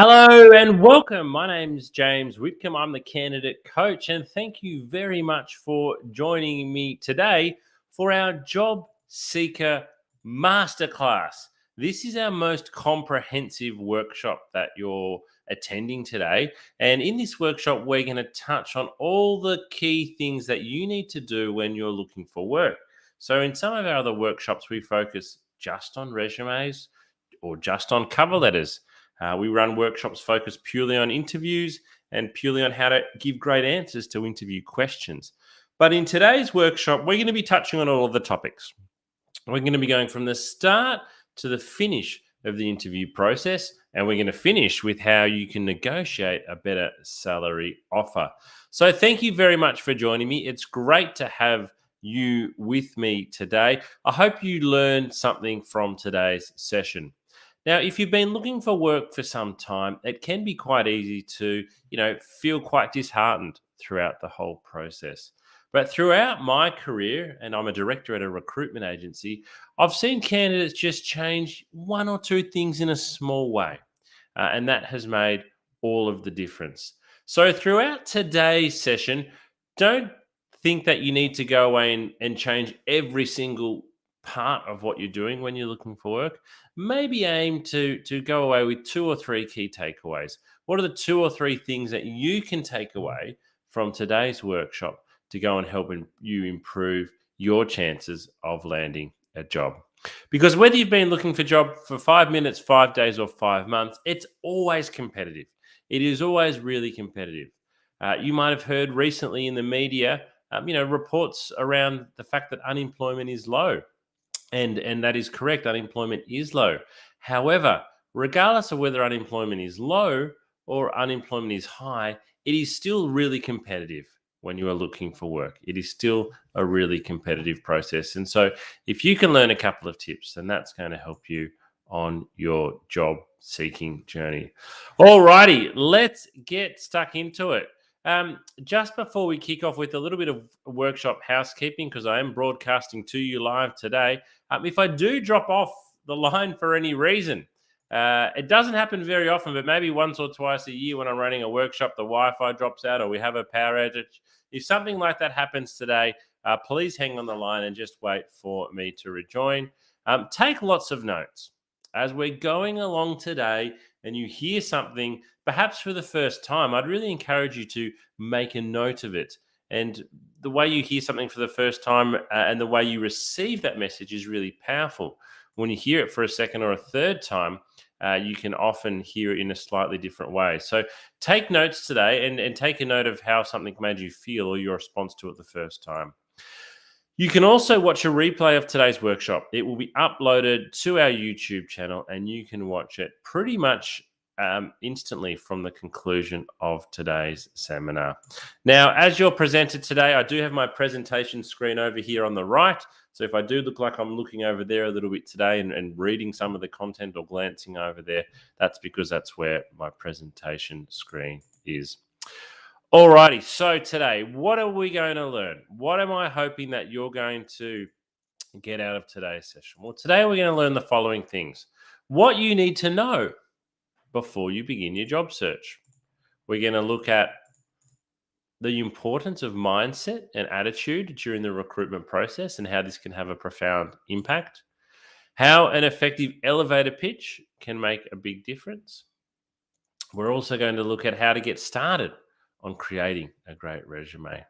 Hello and welcome. My name's James Whitcomb. I'm the candidate coach, and thank you very much for joining me today for our Job Seeker Masterclass. This is our most comprehensive workshop that you're attending today. And in this workshop, we're going to touch on all the key things that you need to do when you're looking for work. So, in some of our other workshops, we focus just on resumes or just on cover letters. We run workshops focused purely on interviews and purely on how to give great answers to interview questions. But in today's workshop, we're going to be touching on all of the topics. We're going to be going from the start to the finish of the interview process, and we're going to finish with how you can negotiate a better salary offer. So thank you very much for joining me. It's great to have you with me today. I hope you learned something from today's session. Now, if you've been looking for work for some time, it can be quite easy to, feel quite disheartened throughout the whole process. But throughout my career, and I'm a director at a recruitment agency, I've seen candidates just change one or two things in a small way. And that has made all of the difference. So throughout today's session, don't think that you need to go away and change every single part of what you're doing when you're looking for work. Maybe aim to go away with two or three key takeaways. What are the two or three things that you can take away from today's workshop to go and help you improve your chances of landing a job? Because whether you've been looking for a job for 5 minutes, 5 days, or 5 months, it's always competitive. It is always really competitive. You might have heard recently in the media, reports around the fact that unemployment is low. And that is correct. Unemployment is low. However, regardless of whether unemployment is low or unemployment is high, it is still really competitive when you are looking for work. It is still a really competitive process. And so if you can learn a couple of tips, then that's going to help you on your job seeking journey. All righty, let's get stuck into it. Just before we kick off with a little bit of workshop housekeeping, because I am broadcasting to you live today, if I do drop off the line for any reason, it doesn't happen very often, but maybe once or twice a year when I'm running a workshop, the Wi-Fi drops out or we have a power outage. If something like that happens today, please hang on the line and just wait for me to rejoin. Take lots of notes. As we're going along today and you hear something, perhaps for the first time, I'd really encourage you to make a note of it. And the way you hear something for the first time and the way you receive that message is really powerful. When you hear it for a second or a third time, you can often hear it in a slightly different way. So take notes today and take a note of how something made you feel or your response to it the first time. You can also watch a replay of today's workshop. It will be uploaded to our YouTube channel and you can watch it pretty much instantly from the conclusion of today's seminar. Now, as your presenter today, I do have my presentation screen over here on the right. So if I do look like I'm looking over there a little bit today and reading some of the content or glancing over there, that's because that's where my presentation screen is. Alrighty, so today, what are we going to learn? What am I hoping that you're going to get out of today's session? Well, today we're going to learn the following things. What you need to know before you begin your job search. We're going to look at the importance of mindset and attitude during the recruitment process and how this can have a profound impact. How an effective elevator pitch can make a big difference. We're also going to look at how to get started on creating a great resume.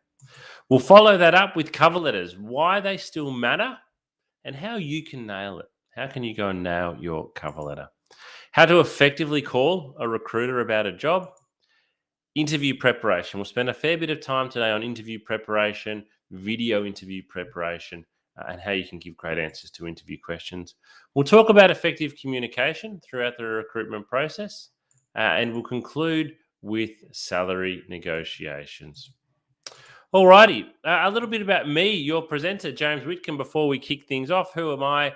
We'll follow that up with cover letters, why they still matter, and how you can nail it. How can you go and nail your cover letter? How to effectively call a recruiter about a job. Interview preparation. We'll spend a fair bit of time today on interview preparation, video interview preparation, and how you can give great answers to interview questions. We'll talk about effective communication throughout the recruitment process, and we'll conclude with salary negotiations. Alrighty, a little bit about me, your presenter, James Whitcomb, before we kick things off. Who am I?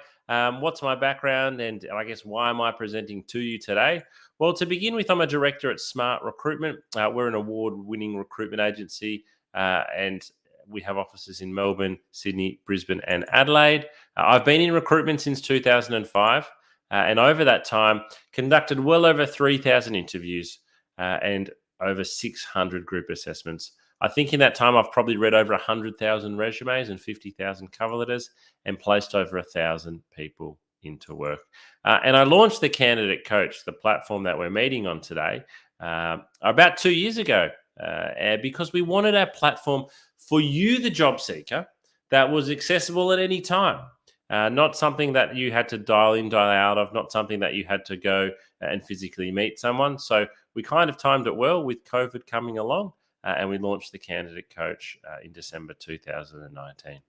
What's my background? And I guess why am I presenting to you today? Well, to begin with, I'm a director at Smart Recruitment. We're an award-winning recruitment agency and we have offices in Melbourne, Sydney, Brisbane, and Adelaide. I've been in recruitment since 2005. And over that time, conducted well over 3,000 interviews and over 600 group assessments. I think in that time, I've probably read over 100,000 resumes and 50,000 cover letters and placed over 1,000 people into work. And I launched the Candidate Coach, the platform that we're meeting on today, about 2 years ago, because we wanted our platform for you, the job seeker, that was accessible at any time. Not something that you had to dial in, dial out of, not something that you had to go and physically meet someone. So we kind of timed it well with COVID coming along, and we launched the Candidate Coach in December 2019.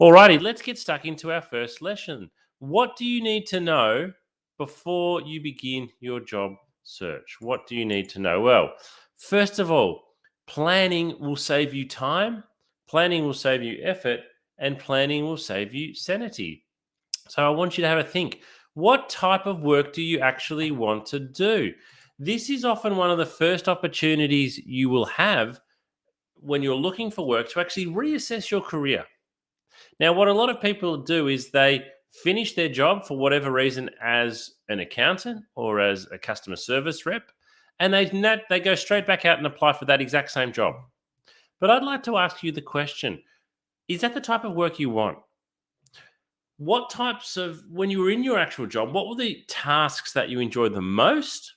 Alrighty, let's get stuck into our first lesson. What do you need to know before you begin your job search? What do you need to know? Well, first of all, planning will save you time, planning will save you effort, and planning will save you sanity. So I want you to have a think. What type of work do you actually want to do? This is often one of the first opportunities you will have when you're looking for work to actually reassess your career. Now, what a lot of people do is they finish their job for whatever reason as an accountant or as a customer service rep, and they go straight back out and apply for that exact same job. But I'd like to ask you the question, is that the type of work you want? What types of, when you were in your actual job, what were the tasks that you enjoyed the most?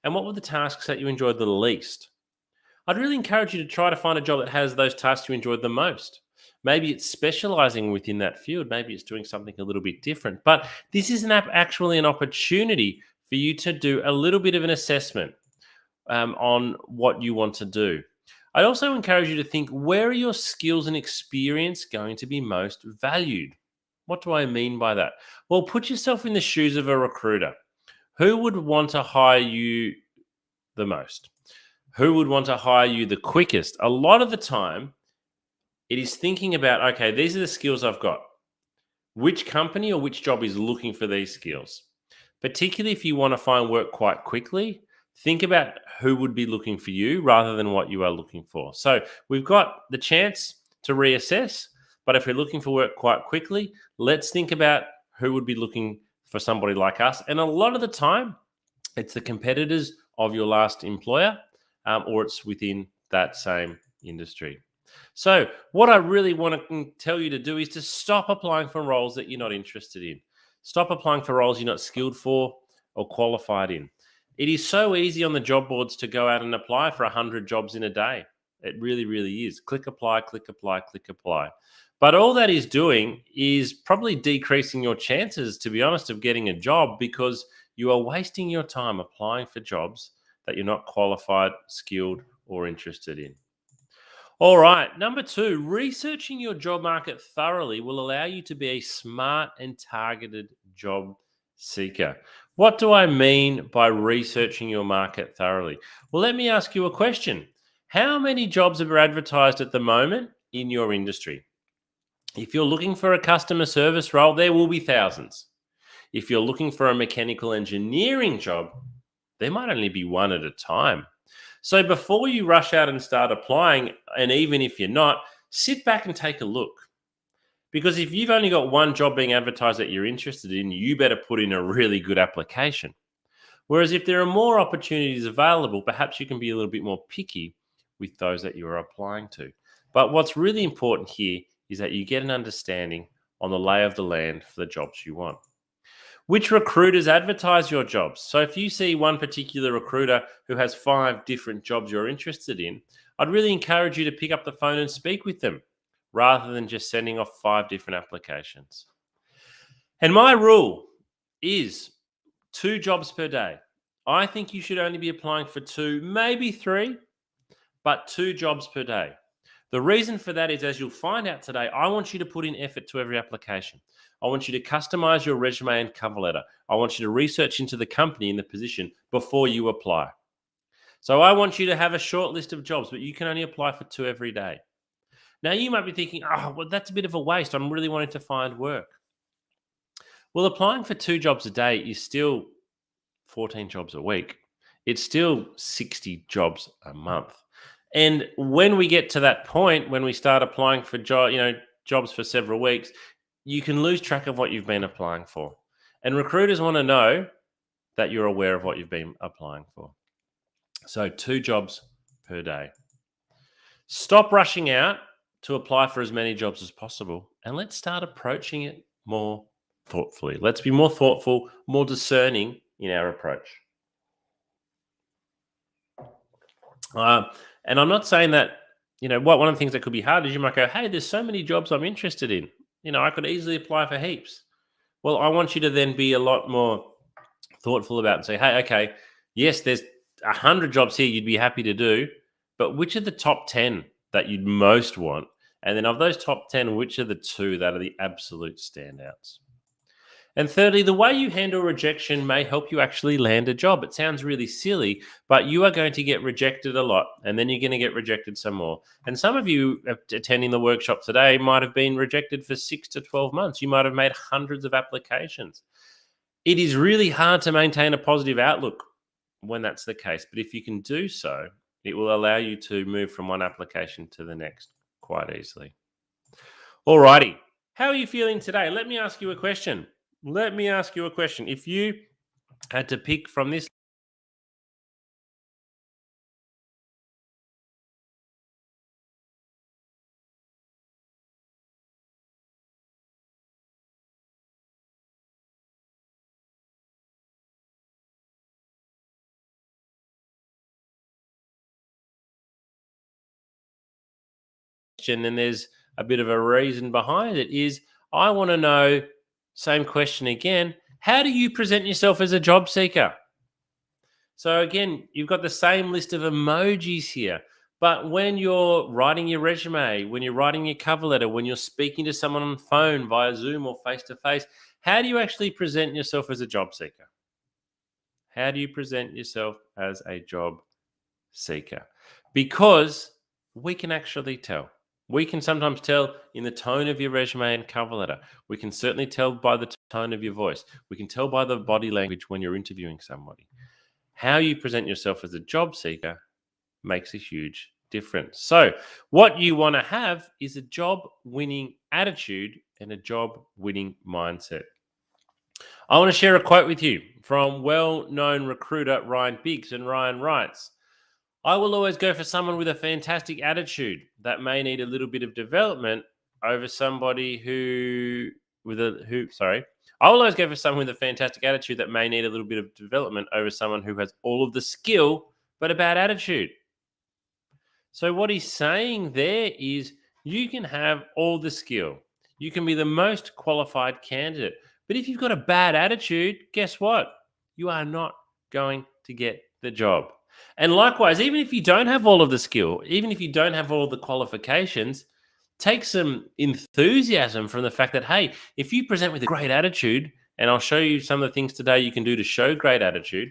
And what were the tasks that you enjoyed the least? I'd really encourage you to try to find a job that has those tasks you enjoyed the most. Maybe it's specializing within that field. Maybe it's doing something a little bit different. But this is actually an opportunity for you to do a little bit of an assessment on what you want to do. I'd also encourage you to think, where are your skills and experience going to be most valued? What do I mean by that? Well, put yourself in the shoes of a recruiter. Who would want to hire you the most? Who would want to hire you the quickest? A lot of the time, it is thinking about, okay, these are the skills I've got. Which company or which job is looking for these skills? Particularly if you want to find work quite quickly, think about who would be looking for you rather than what you are looking for. So we've got the chance to reassess, but if we're looking for work quite quickly, let's think about who would be looking for somebody like us. And a lot of the time, it's the competitors of your last employer, or it's within that same industry. So what I really want to tell you to do is to stop applying for roles that you're not interested in. Stop applying for roles you're not skilled for or qualified in. It is so easy on the job boards to go out and apply for 100 jobs in a day. It really, really is. Click apply, click apply, click apply. But all that is doing is probably decreasing your chances, to be honest, of getting a job, because you are wasting your time applying for jobs that you're not qualified, skilled, or interested in. All right. Number 2, researching your job market thoroughly will allow you to be a smart and targeted job seeker. What do I mean by researching your market thoroughly? Well, let me ask you a question. How many jobs are advertised at the moment in your industry? If you're looking for a customer service role, there will be thousands. If you're looking for a mechanical engineering job, there might only be one at a time. So before you rush out and start applying, and even if you're not, sit back and take a look. Because if you've only got one job being advertised that you're interested in, you better put in a really good application. Whereas if there are more opportunities available, perhaps you can be a little bit more picky with those that you are applying to. But what's really important here is that you get an understanding on the lay of the land for the jobs you want. Which recruiters advertise your jobs? So if you see one particular recruiter who has 5 different jobs you're interested in, I'd really encourage you to pick up the phone and speak with them rather than just sending off 5 different applications. And my rule is 2 jobs per day. I think you should only be applying for 2, maybe 3, but 2 jobs per day. The reason for that is, as you'll find out today, I want you to put in effort to every application. I want you to customize your resume and cover letter. I want you to research into the company and the position before you apply. So I want you to have a short list of jobs, but you can only apply for 2 every day. Now you might be thinking, oh, well, that's a bit of a waste. I'm really wanting to find work. Well, applying for 2 jobs a day is still 14 jobs a week. It's still 60 jobs a month. And when we get to that point, when we start applying for jobs for several weeks, you can lose track of what you've been applying for. And recruiters want to know that you're aware of what you've been applying for. So 2 jobs per day. Stop rushing out to apply for as many jobs as possible, and let's start approaching it more thoughtfully. Let's be more thoughtful, more discerning in our approach. Uh, and I'm not saying that, one of the things that could be hard is you might go, hey, there's so many jobs I'm interested in. I could easily apply for heaps. Well, I want you to then be a lot more thoughtful about it and say, hey, okay, yes, there's 100 jobs here you'd be happy to do, but which are the top 10 that you'd most want? And then of those top 10, which are the 2 that are the absolute standouts? And thirdly, the way you handle rejection may help you actually land a job. It sounds really silly, but you are going to get rejected a lot, and then you're going to get rejected some more. And some of you attending the workshop today might have been rejected for 6 to 12 months. You might have made hundreds of applications. It is really hard to maintain a positive outlook when that's the case, but if you can do so, it will allow you to move from one application to the next quite easily. Alrighty, how are you feeling today? Let me ask you a question. If you had to pick from this question, and there's a bit of a reason behind it, is I want to know, same question again, how do you present yourself as a job seeker? So again, you've got the same list of emojis here. But when you're writing your resume, when you're writing your cover letter, when you're speaking to someone on the phone via Zoom or face to face, how do you actually present yourself as a job seeker? How do you present yourself as a job seeker? Because we can actually tell. We can sometimes tell in the tone of your resume and cover letter. We can certainly tell by the tone of your voice. We can tell by the body language when you're interviewing somebody. How you present yourself as a job seeker makes a huge difference. So, what you want to have is a job winning attitude and a job winning mindset. I want to share a quote with you from well known recruiter Ryan Biggs. And Ryan writes, I will always go for someone with a fantastic attitude that may need a little bit of development over somebody I will always go for someone with a fantastic attitude that may need a little bit of development over someone who has all of the skill but a bad attitude. So what he's saying there is you can have all the skill. You can be the most qualified candidate. But if you've got a bad attitude, guess what? You are not going to get the job. And likewise, even if you don't have all of the skill, even if you don't have all of the qualifications, take some enthusiasm from the fact that, hey, if you present with a great attitude, and I'll show you some of the things today you can do to show great attitude,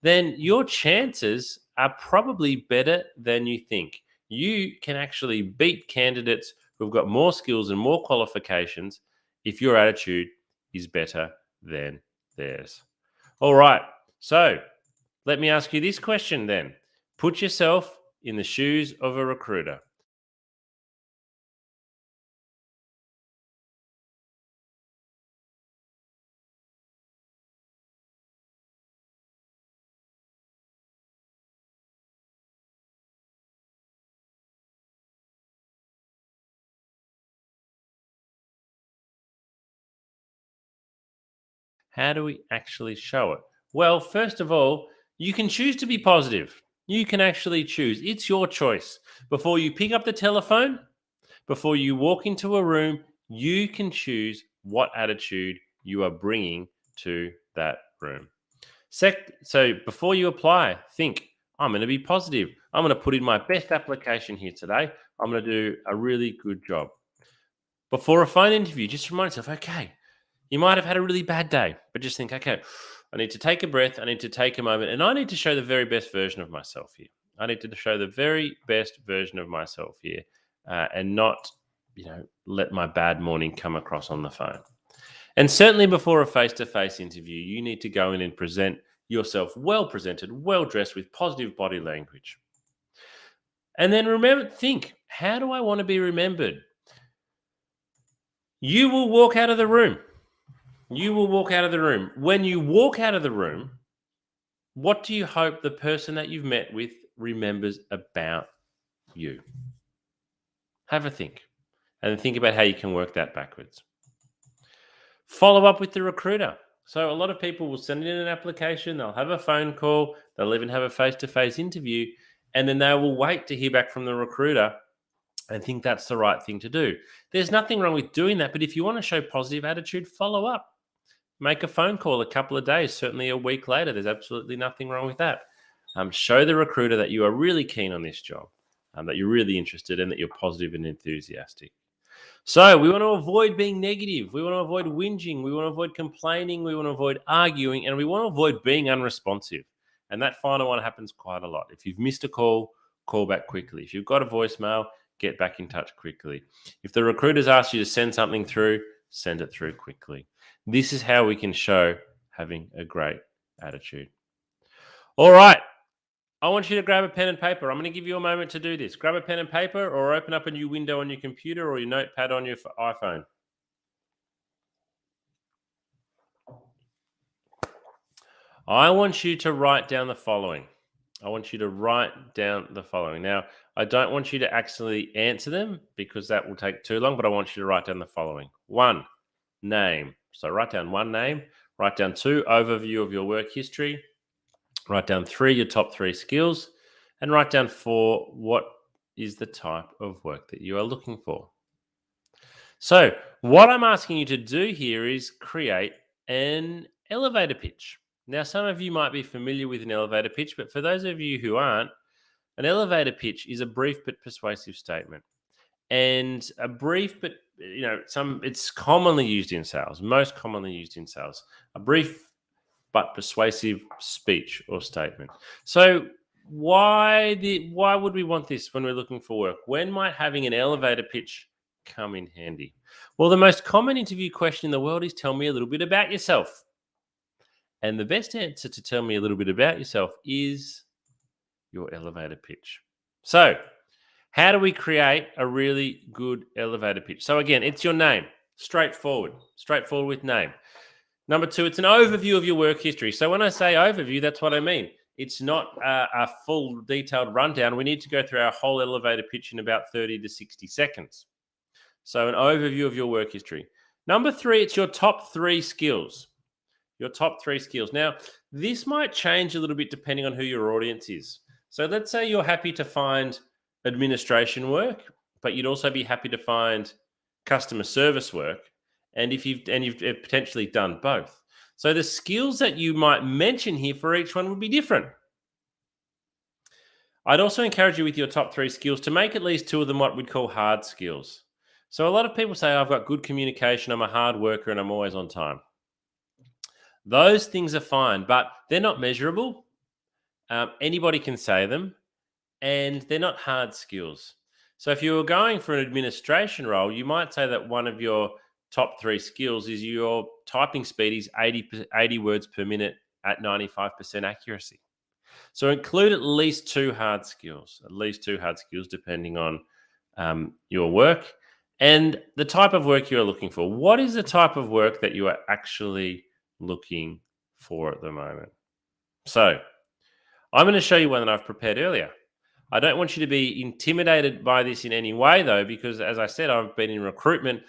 then your chances are probably better than you think. You can actually beat candidates who've got more skills and more qualifications if your attitude is better than theirs. All right. So let me ask you this question then. Put yourself in the shoes of a recruiter. How do we actually show it? Well, first of all, you can choose to be positive. You can actually choose. It's your choice. Before you pick up the telephone, before you walk into a room, you can choose what attitude you are bringing to that room. So before you apply, think, I'm going to be positive. I'm going to put in my best application here today. I'm going to do a really good job. Before a phone interview, just remind yourself, okay, you might have had a really bad day, but just think, okay, I need to take a breath. I need to take a moment, and I need to show the very best version of myself here. I need to show the very best version of myself here, and not, let my bad morning come across on the phone. And certainly before a face-to-face interview, you need to go in and present yourself well presented, well dressed with positive body language. And then think, how do I want to be remembered? You will walk out of the room You will walk out of the room. When you walk out of the room, what do you hope the person that you've met with remembers about you? Have a think and think about how you can work that backwards. Follow up with the recruiter. So, a lot of people will send in an application, they'll have a phone call, they'll even have a face to face interview, and then they will wait to hear back from the recruiter and think that's the right thing to do. There's nothing wrong with doing that, but if you want to show positive attitude, follow up. Make a phone call a couple of days, certainly a week later. There's absolutely nothing wrong with that. Show the recruiter that you are really keen on this job, that you're really interested and that you're positive and enthusiastic. So we want to avoid being negative. We want to avoid whinging. We want to avoid complaining. We want to avoid arguing. And we want to avoid being unresponsive. And that final one happens quite a lot. If you've missed a call, call back quickly. If you've got a voicemail, get back in touch quickly. If the recruiters ask you to send something through, send it through quickly. This is how we can show having a great attitude. All right. I want you to grab a pen and paper. I'm going to give you a moment to do this. Grab a pen and paper or open up a new window on your computer or your notepad on your iPhone. I want you to write down the following. Now, I don't want you to actually answer them because that will take too long, but I want you to write down the following. 1, name. So write down 1 name. Write down 2, overview of your work history. Write down 3, your top 3 skills. And write down 4, what is the type of work that you are looking for. So what I'm asking you to do here is create an elevator pitch. Now, some of you might be familiar with an elevator pitch, but for those of you who aren't, an elevator pitch is a brief but persuasive statement. And a brief but it's commonly used in sales, most commonly used in sales. A brief but persuasive speech or statement. So why would we want this when we're looking for work? When might having an elevator pitch come in handy? Well, the most common interview question in the world is tell me a little bit about yourself. And the best answer to tell me a little bit about yourself is your elevator pitch. So, how do we create a really good elevator pitch? So again, it's your name. Straightforward with name. Number 2, it's an overview of your work history. So when I say overview, that's what I mean. It's not a full detailed rundown. We need to go through our whole elevator pitch in about 30 to 60 seconds. So an overview of your work history. Number 3, it's your top 3 skills. Your top 3 skills. Now, this might change a little bit depending on who your audience is. So let's say you're happy to find administration work, but you'd also be happy to find customer service work. And you've potentially done both. So the skills that you might mention here for each one would be different. I'd also encourage you with your top 3 skills to make at least 2 of them what we'd call hard skills. So a lot of people say, I've got good communication, I'm a hard worker, and I'm always on time. Those things are fine, but they're not measurable. Anybody can say them, and they're not hard skills. So if you were going for an administration role, you might say that one of your top 3 skills is your typing speed is 80 words per minute at 95% accuracy. So include at least 2 hard skills, depending on your work and the type of work you're looking for. What is the type of work that you are actually looking for at the moment? So I'm going to show you one that I've prepared earlier. I don't want you to be intimidated by this in any way, though, because as I said, I've been in recruitment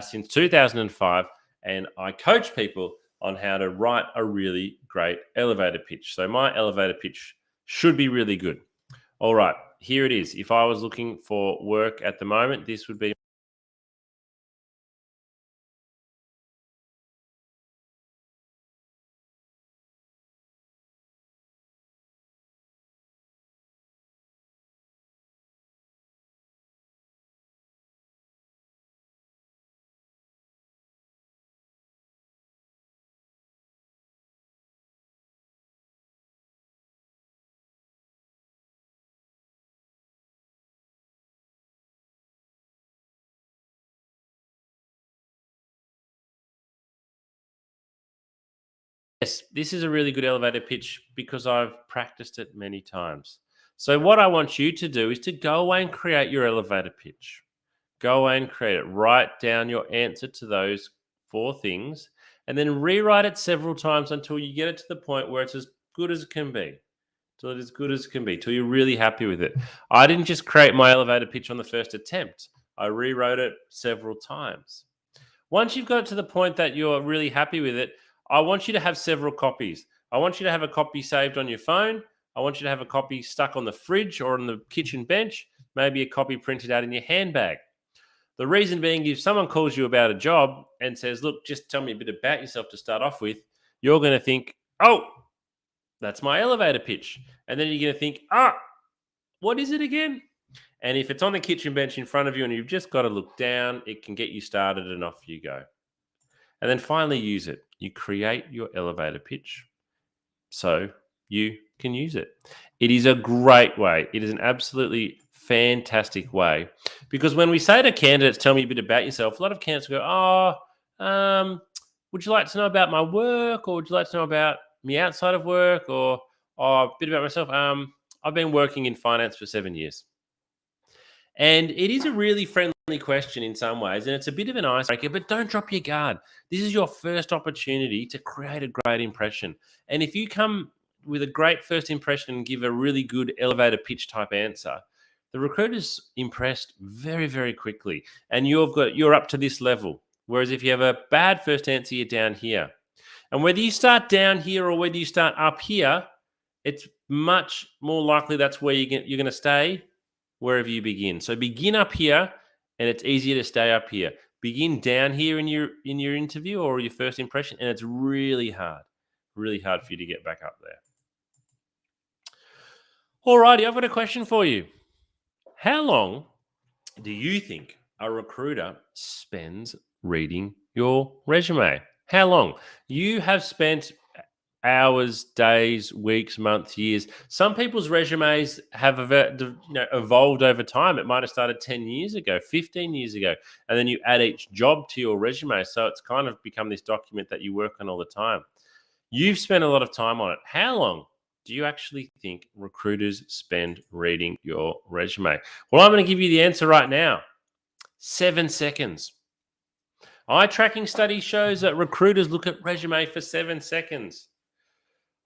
since 2005, and I coach people on how to write a really great elevator pitch. So my elevator pitch should be really good. All right, here it is. If I was looking for work at the moment, this would be. Yes, this is a really good elevator pitch because I've practiced it many times. So what I want you to do is to go away and create your elevator pitch. Go away and create it. Write down your answer to those 4 things and then rewrite it several times until you get it to the point where it's as good as it can be. Till it's as good as it can be, till you're really happy with it. I didn't just create my elevator pitch on the first attempt. I rewrote it several times. Once you've got to the point that you're really happy with it, I want you to have several copies. I want you to have a copy saved on your phone. I want you to have a copy stuck on the fridge or on the kitchen bench, maybe a copy printed out in your handbag. The reason being, if someone calls you about a job and says, look, just tell me a bit about yourself to start off with, you're going to think, oh, that's my elevator pitch. And then you're going to think, what is it again? And if it's on the kitchen bench in front of you and you've just got to look down, it can get you started and off you go. And then finally use it. You create your elevator pitch so you can use it. It is a great way. It is an absolutely fantastic way, because when we say to candidates, tell me a bit about yourself, a lot of candidates go, would you like to know about my work, or would you like to know about me outside of work, or a bit about myself? I've been working in finance for 7 years. And it is a really friendly question in some ways, and it's a bit of an icebreaker, but don't drop your guard. This is your first opportunity to create a great impression. And if you come with a great first impression and give a really good elevator pitch type answer, the recruiter's impressed very, very quickly. And you're up to this level. Whereas if you have a bad first answer, you're down here. And whether you start down here or whether you start up here, it's much more likely that's where you're going to stay wherever you begin. So begin up here, and it's easier to stay up here. Begin down here in your interview or your first impression, and it's really hard for you to get back up there. Alrighty, I've got a question for you. How long do you think a recruiter spends reading your resume? How long? You have spent hours, days, weeks, months, years. Some people's resumes have evolved over time. It might have started 10 years ago, 15 years ago, and then you add each job to your resume. So it's kind of become this document that you work on all the time. You've spent a lot of time on it. How long do you actually think recruiters spend reading your resume? Well, I'm going to give you the answer right now. 7 seconds. Eye tracking study shows that recruiters look at resume for 7 seconds.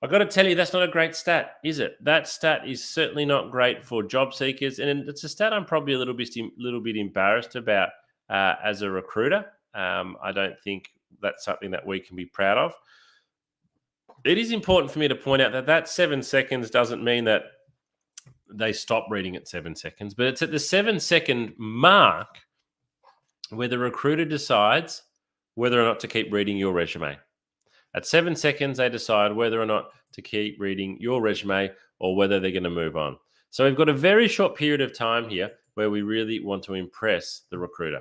I've got to tell you, that's not a great stat, is it? That stat is certainly not great for job seekers, and it's a stat I'm probably a little bit embarrassed about as a recruiter. I don't think that's something that we can be proud of. It is important for me to point out that 7 seconds doesn't mean that they stop reading at 7 seconds, but it's at the 7-second mark where the recruiter decides whether or not to keep reading your resume. At 7 seconds, they decide whether or not to keep reading your resume or whether they're going to move on. So we've got a very short period of time here where we really want to impress the recruiter.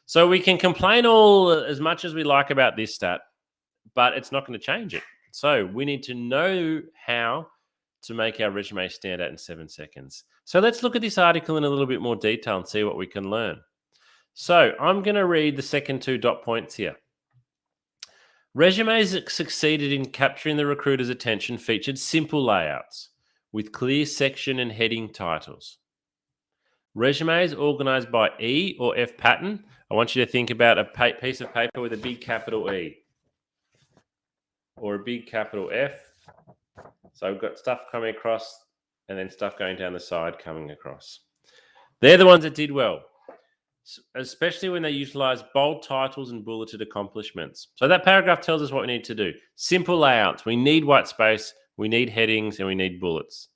So we can complain all as much as we like about this stat, but it's not going to change it. So we need to know how to make our resume stand out in 7 seconds. So let's look at this article in a little bit more detail and see what we can learn. So I'm going to read the second 2 dot points here. Resumes that succeeded in capturing the recruiter's attention featured simple layouts with clear section and heading titles. Resumes organized by E or F pattern. I want you to think about a piece of paper with a big capital E or a big capital F. So we've got stuff coming across and then stuff going down the side coming across. They're the ones that did well, especially when they utilize bold titles and bulleted accomplishments. So that paragraph tells us what we need to do. Simple layouts. We need white space, we need headings, and we need bullets.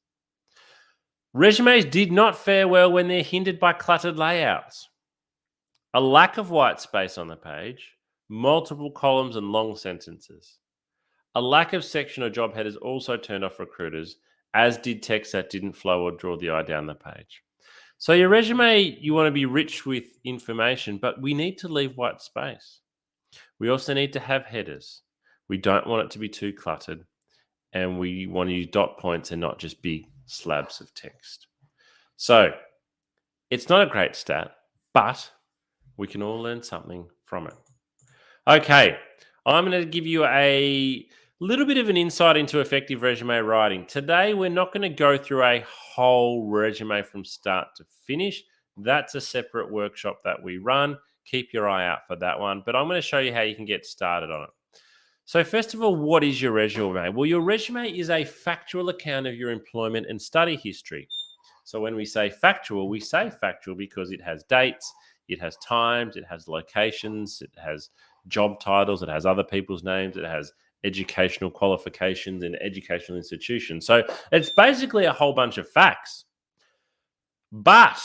Resumes did not fare well when they're hindered by cluttered layouts. A lack of white space on the page, multiple columns and long sentences. A lack of section or job headers also turned off recruiters, as did text that didn't flow or draw the eye down the page. So your resume, you want to be rich with information, but we need to leave white space. We also need to have headers. We don't want it to be too cluttered, and we want to use dot points and not just big slabs of text. So it's not a great stat, but we can all learn something from it. Okay, I'm going to give you a little bit of an insight into effective resume writing. Today, we're not going to go through a whole resume from start to finish. That's a separate workshop that we run. Keep your eye out for that one. But I'm going to show you how you can get started on it. So first of all, what is your resume? Well, your resume is a factual account of your employment and study history. So when we say factual because it has dates, it has times, it has locations, it has job titles, it has other people's names, it has educational qualifications in educational institutions. So it's basically a whole bunch of facts. But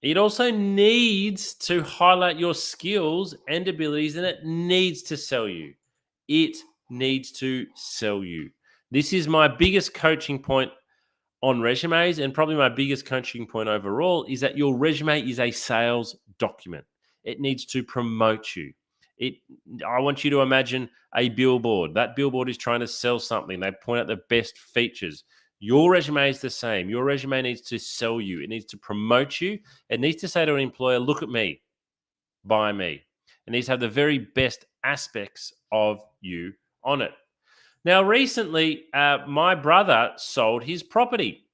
it also needs to highlight your skills and abilities, and it needs to sell you. It needs to sell you. This is my biggest coaching point on resumes, and probably my biggest coaching point overall, is that your resume is a sales document. It needs to promote you. I want you to imagine a billboard. That billboard is trying to sell something. They point out the best features. Your resume is the same. Your resume needs to sell you. It needs to promote you. It needs to say to an employer, look at me, buy me. It needs to have the very best aspects of you on it. Now, recently, my brother sold his property,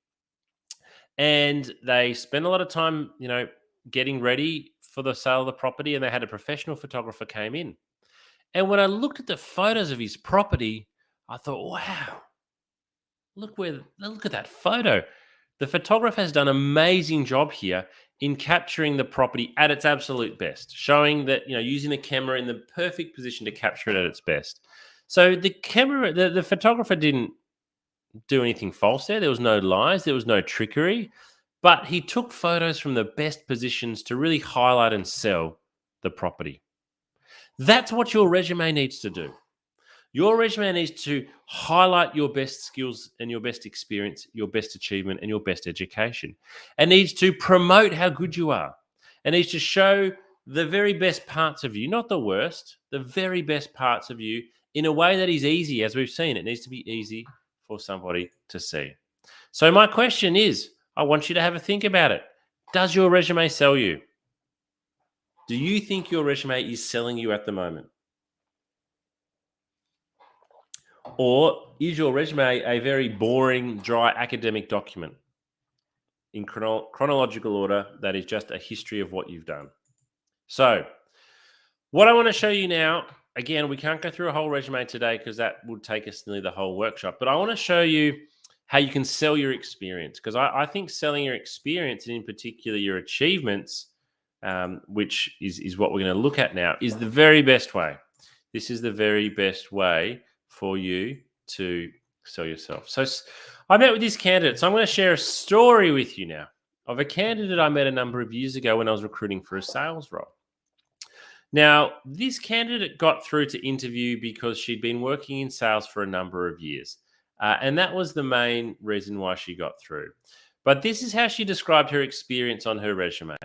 and they spent a lot of time, getting ready for the sale of the property, and they had a professional photographer came in. And when I looked at the photos of his property, I thought, wow, look at that photo. The photographer has done an amazing job here in capturing the property at its absolute best, showing that, using the camera in the perfect position to capture it at its best. So the photographer didn't do anything false there. There was no lies, there was no trickery, but he took photos from the best positions to really highlight and sell the property. That's what your resume needs to do. Your resume needs to highlight your best skills and your best experience, your best achievement, and your best education. It needs to promote how good you are. It needs to show the very best parts of you, not the worst, the very best parts of you in a way that is easy. As we've seen, it needs to be easy for somebody to see. So my question is, I want you to have a think about it. Does your resume sell you? Do you think your resume is selling you at the moment? Or is your resume a very boring, dry academic document in chronological order that is just a history of what you've done? So, what I want to show you now, again, we can't go through a whole resume today because that would take us nearly the whole workshop, but I want to show you how you can sell your experience, because I think selling your experience, and in particular your achievements, which is what we're going to look at now, is the very best way. This is the very best way for you to sell yourself. So I met with this candidate. So I'm going to share a story with you now of a candidate I met a number of years ago when I was recruiting for a sales role. Now, this candidate got through to interview because she'd been working in sales for a number of years. And that was the main reason why she got through. But this is how she described her experience on her resume.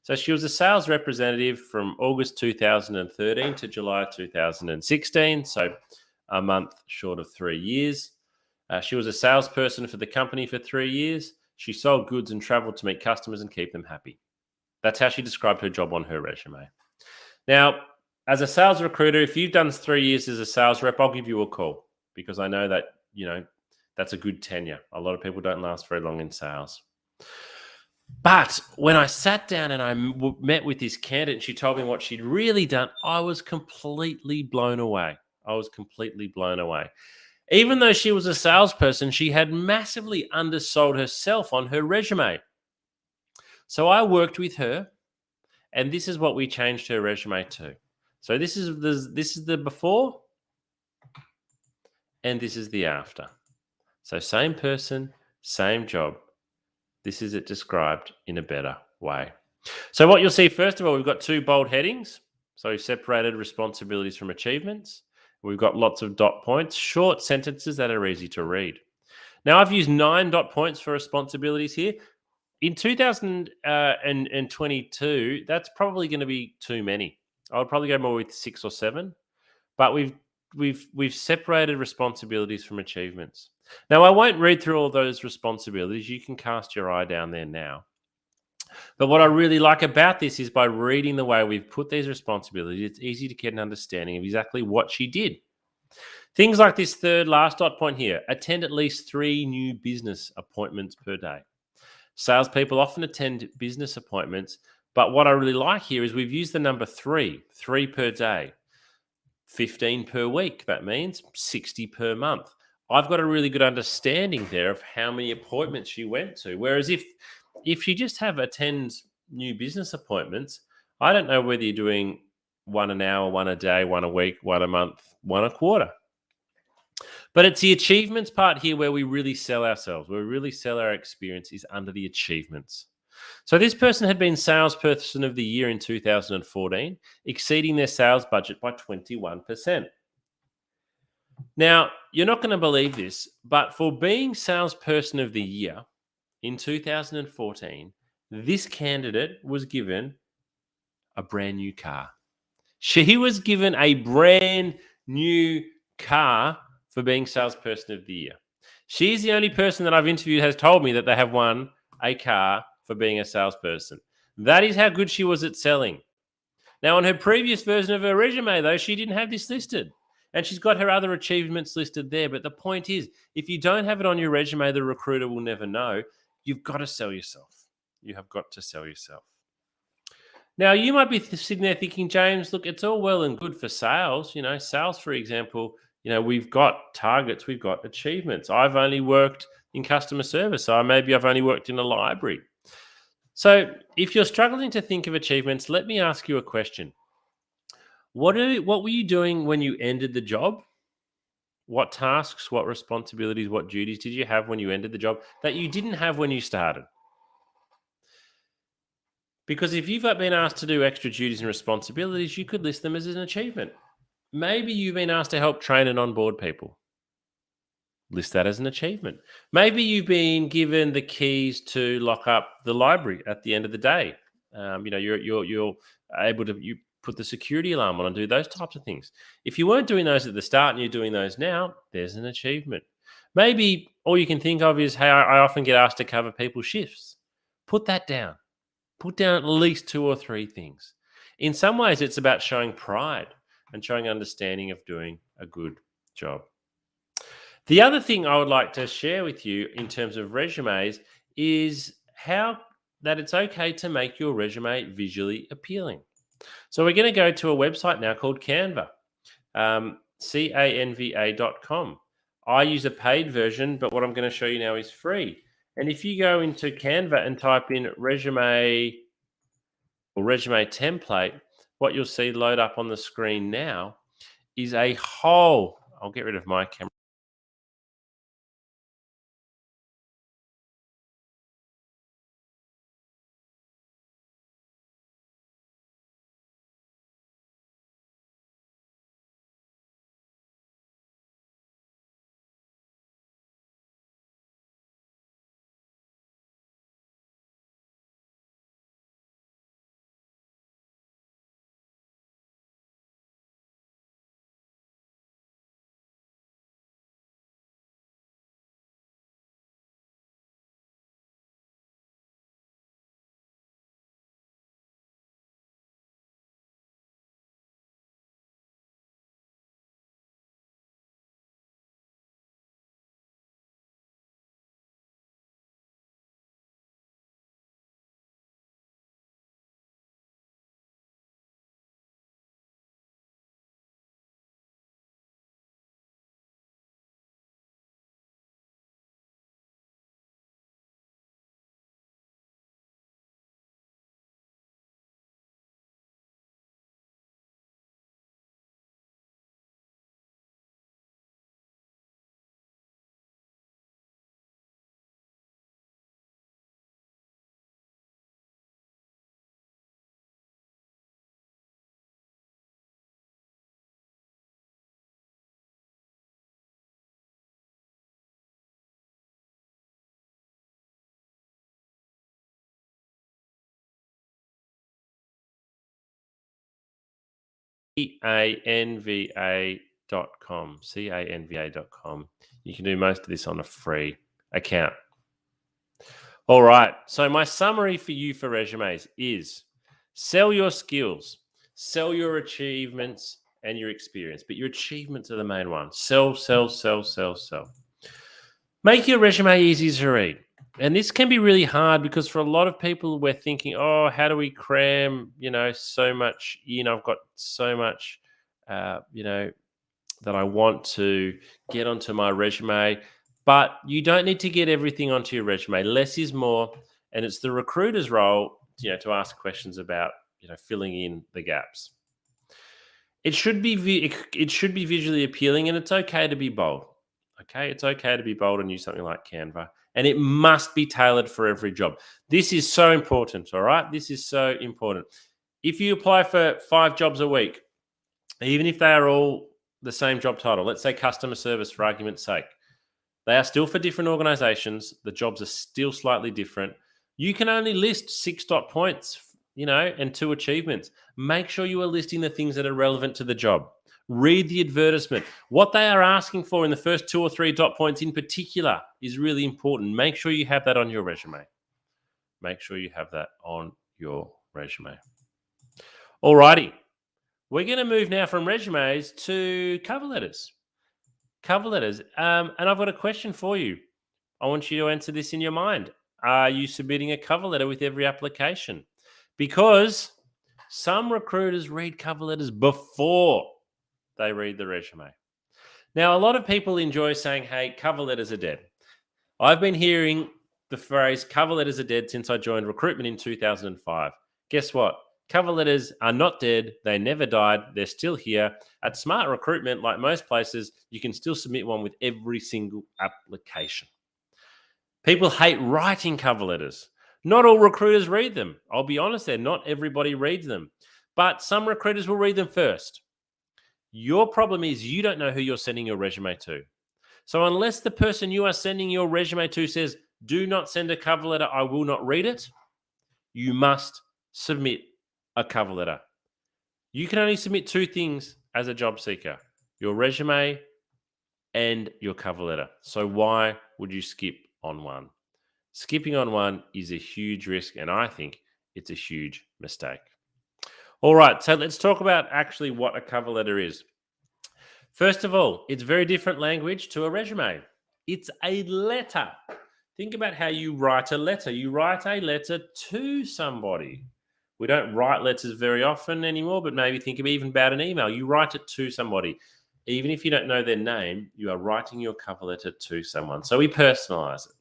So she was a sales representative from August 2013 to July 2016. So a month short of 3 years. She was a salesperson for the company for 3 years. She sold goods and traveled to meet customers and keep them happy. That's how she described her job on her resume. Now, as a sales recruiter, if you've done 3 years as a sales rep, I'll give you a call, because I know that, that's a good tenure. A lot of people don't last very long in sales. But when I sat down and I met with this candidate and she told me what she'd really done, I was completely blown away. Even though she was a salesperson, she had massively undersold herself on her resume. So I worked with her, and this is what we changed her resume to. So this is the before, and this is the after. So same person, same job. This is it described in a better way. So what you'll see, first of all, we've got 2 bold headings. So we've separated responsibilities from achievements. We've got lots of dot points, short sentences that are easy to read. Now, I've used 9 dot points for responsibilities here. In 2022, that's probably going to be too many. I would probably go more with 6 or 7. But we've separated responsibilities from achievements. Now, I won't read through all those responsibilities. You can cast your eye down there now. But what I really like about this is, by reading the way we've put these responsibilities, it's easy to get an understanding of exactly what she did. Things like this third last dot point here: attend at least 3 new business appointments per day. Salespeople often attend business appointments, but what I really like here is we've used the number 3 per day. 15 per week. That means 60 per month. I've got a really good understanding there of how many appointments she went to. Whereas if she just attends new business appointments, I don't know whether you're doing one an hour, one a day, one a week, one a month, one a quarter. But it's the achievements part here where we really sell ourselves, where we really sell our experience is under the achievements. So this person had been salesperson of the year in 2014, exceeding their sales budget by 21%. Now, you're not going to believe this, but for being salesperson of the year in 2014, this candidate was given a brand new car. She was given a brand new car for being salesperson of the year. She's the only person that I've interviewed has told me that they have won a car for being a salesperson. That is how good she was at selling. Now, on her previous version of her resume, though, she didn't have this listed. And she's got her other achievements listed there. But the point is, if you don't have it on your resume, the recruiter will never know. You've got to sell yourself. You have got to sell yourself. Now, you might be sitting there thinking, James, look, it's all well and good for sales. Sales, for example, we've got targets, we've got achievements. I've only worked in customer service, so maybe I've only worked in a library. So if you're struggling to think of achievements, let me ask you a question. What were you doing when you ended the job? What tasks, what responsibilities, what duties did you have when you ended the job that you didn't have when you started? Because if you've been asked to do extra duties and responsibilities, you could list them as an achievement. Maybe you've been asked to help train and onboard people. List that as an achievement. Maybe you've been given the keys to lock up the library at the end of the day. You're able to put the security alarm on and do those types of things. If you weren't doing those at the start and you're doing those now, there's an achievement. Maybe all you can think of is, hey, I often get asked to cover people's shifts. Put that down. Put down at least 2 or 3 things. In some ways, it's about showing pride and showing understanding of doing a good job. The other thing I would like to share with you in terms of resumes is how that it's okay to make your resume visually appealing. So we're going to go to a website now called Canva, canva.com. I use a paid version, but what I'm going to show you now is free. And if you go into Canva and type in resume or resume template, what you'll see load up on the screen now is a whole, I'll get rid of my camera. canva.com. canva.com. You can do most of this on a free account. All right. So my summary for you for resumes is sell your skills, sell your achievements and your experience, but your achievements are the main one. Sell, sell, sell, sell, sell. Make your resume easy to read. And this can be really hard because for a lot of people, we're thinking, oh, how do we cram, so much, I've got so much that I want to get onto my resume. But you don't need to get everything onto your resume. Less is more, and it's the recruiter's role, to ask questions about, filling in the gaps. It should be it should be visually appealing, and it's okay to be bold. Okay, it's okay to be bold and use something like Canva, and it must be tailored for every job. This is so important. All right, this is so important. If you apply for 5 jobs a week, even if they are all the same job title, let's say customer service for argument's sake, they are still for different organizations. The jobs are still slightly different. You can only list 6 dot points, and 2 achievements. Make sure you are listing the things that are relevant to the job. Read the advertisement. What they are asking for in the first 2 or 3 dot points in particular is really important. Make sure you have that on your resume. Make sure you have that on your resume. Alrighty. We're going to move now from resumes to cover letters. Cover letters. And I've got a question for you. I want you to answer this in your mind. Are you submitting a cover letter with every application? Because some recruiters read cover letters before they read the resume. Now, a lot of people enjoy saying, hey, cover letters are dead. I've been hearing the phrase cover letters are dead since I joined recruitment in 2005. Guess what? Cover letters are not dead. They never died. They're still here. At Smart Recruitment, like most places, you can still submit one with every single application. People hate writing cover letters. Not all recruiters read them. I'll be honest there, not everybody reads them. But some recruiters will read them first. Your problem is you don't know who you're sending your resume to. So unless the person you are sending your resume to says, do not send a cover letter, I will not read it, you must submit a cover letter. You can only submit 2 things as a job seeker, your resume and your cover letter. So why would you skip on one? Skipping on one is a huge risk, and I think it's a huge mistake. All right, so let's talk about actually what a cover letter is. First of all, it's very different language to a resume. It's a letter. Think about how you write a letter. You write a letter to somebody. We don't write letters very often anymore, but maybe think even about an email. You write it to somebody. Even if you don't know their name, you are writing your cover letter to someone. So we personalize it.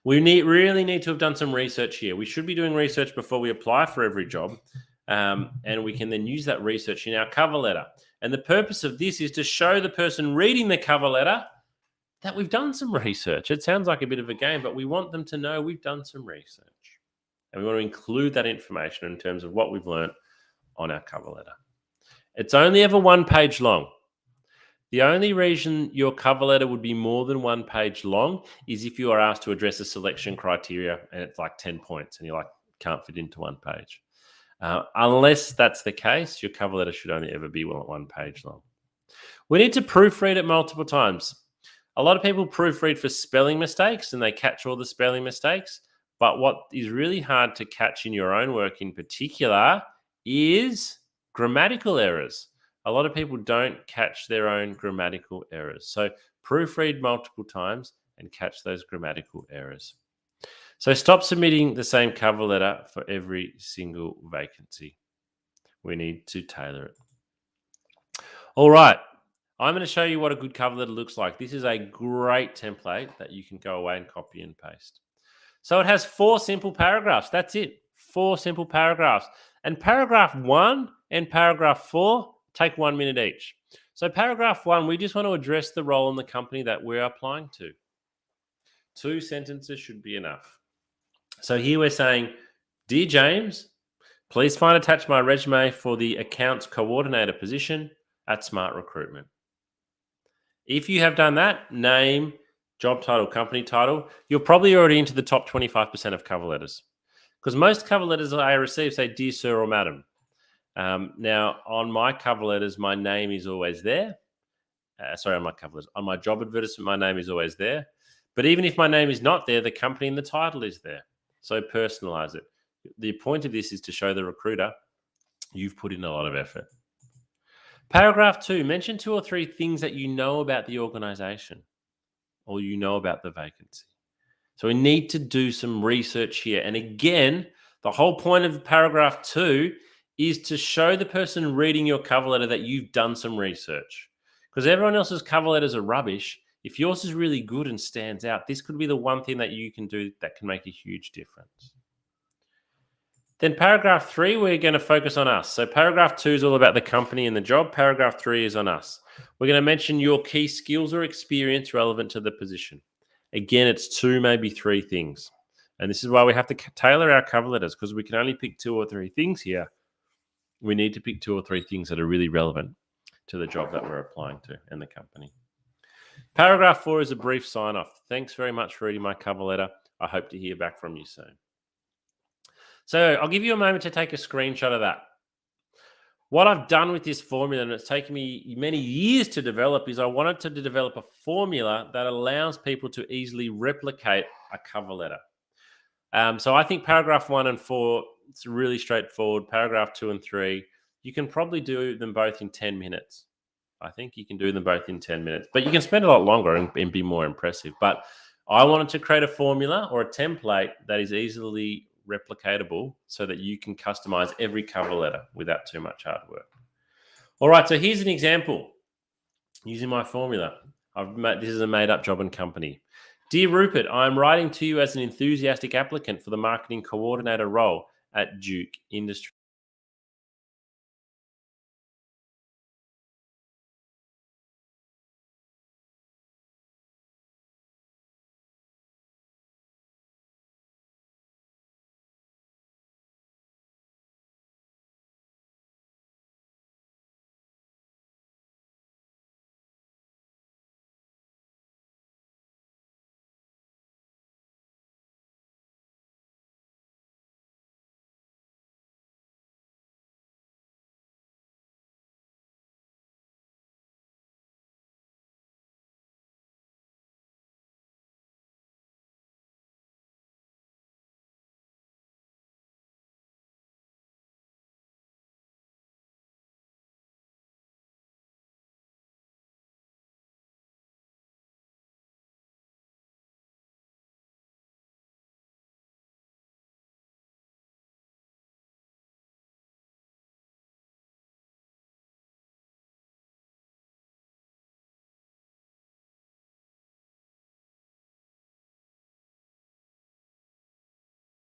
We really need to have done some research here. We should be doing research before we apply for every job, and we can then use that research in our cover letter. And the purpose of this is to show the person reading the cover letter that we've done some research. It sounds like a bit of a game, but we want them to know we've done some research. And we want to include that information in terms of what we've learned on our cover letter. It's only ever 1 page long. The only reason your cover letter would be more than 1 page long is if you are asked to address a selection criteria and it's like 10 points and you're like, can't fit into 1 page. Unless that's the case, your cover letter should only ever be 1 page long. We need to proofread it multiple times. A lot of people proofread for spelling mistakes and they catch all the spelling mistakes. But what is really hard to catch in your own work in particular is grammatical errors. A lot of people don't catch their own grammatical errors. So proofread multiple times and catch those grammatical errors. So stop submitting the same cover letter for every single vacancy. We need to tailor it. All right. I'm going to show you what a good cover letter looks like. This is a great template that you can go away and copy and paste. So it has 4 simple paragraphs. That's it. 4 simple paragraphs. And paragraph 1 and paragraph 4 take 1 minute each. So paragraph 1, we just want to address the role in the company that we're applying to. 2 sentences should be enough. So here we're saying, Dear James, please find attached my resume for the accounts coordinator position at Smart Recruitment. If you have done that, name, job title, company title, you're probably already into the top 25% of cover letters. Because most cover letters I receive say, Dear Sir or Madam. Now, on my cover letters, my name is always there. On my cover letters. On my job advertisement, my name is always there. But even if my name is not there, the company and the title is there. So personalize it. The point of this is to show the recruiter you've put in a lot of effort. Paragraph 2, mention 2 or 3 things that you know about the organization or you know about the vacancy. So we need to do some research here. And again, the whole point of paragraph 2 is to show the person reading your cover letter that you've done some research. Because everyone else's cover letters are rubbish. If yours is really good and stands out, this could be the one thing that you can do that can make a huge difference. Then paragraph 3, we're going to focus on us. So paragraph 2 is all about the company and the job. Paragraph 3 is on us. We're going to mention your key skills or experience relevant to the position. Again, it's 2, maybe 3 things. And this is why we have to tailor our cover letters, because we can only pick 2 or 3 things here. We need to pick 2 or 3 things that are really relevant to the job that we're applying to and the company. Paragraph 4 is a brief sign off. Thanks very much for reading my cover letter. I hope to hear back from you soon. So I'll give you a moment to take a screenshot of that. What I've done with this formula, and it's taken me many years to develop, is I wanted to develop a formula that allows people to easily replicate a cover letter. So I think paragraph 1 and 4, it's really straightforward. Paragraph 2 and 3, you can probably do them both in 10 minutes. I think you can do them both in 10 minutes, but you can spend a lot longer and be more impressive. But I wanted to create a formula or a template that is easily replicatable so that you can customize every cover letter without too much hard work. All right, so here's an example using my formula. This is a made-up job and company. Dear Rupert, I'm writing to you as an enthusiastic applicant for the marketing coordinator role at Duke Industries.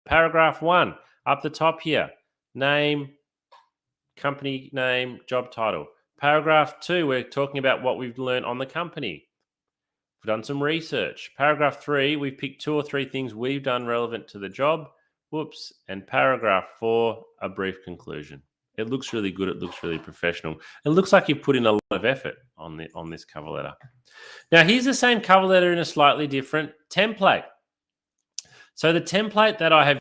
Paragraph 1, up the top here, name, company name, job title. Paragraph 2, we're talking about what we've learned on the company. We've done some research. Paragraph 3, we've picked 2 or 3 things we've done relevant to the job. Whoops. And paragraph 4, a brief conclusion. It looks really good. It looks really professional. It looks like you've put in a lot of effort on this cover letter. Now, here's the same cover letter in a slightly different template. So the template that I have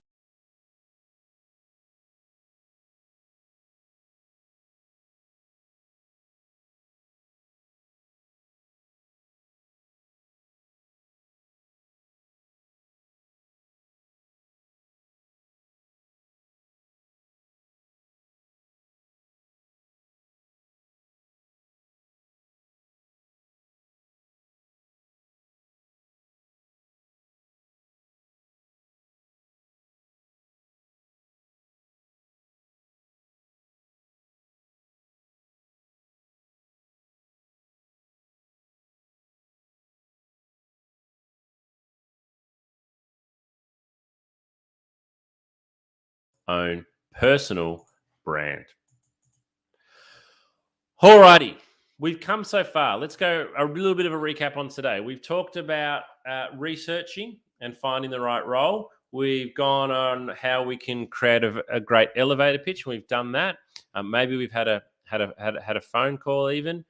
own personal brand. Alrighty, we've come so far. Let's go a little bit of a recap on today. We've talked about researching and finding the right role. We've gone on how we can create a great elevator pitch. We've done that. Maybe we've had a phone call even.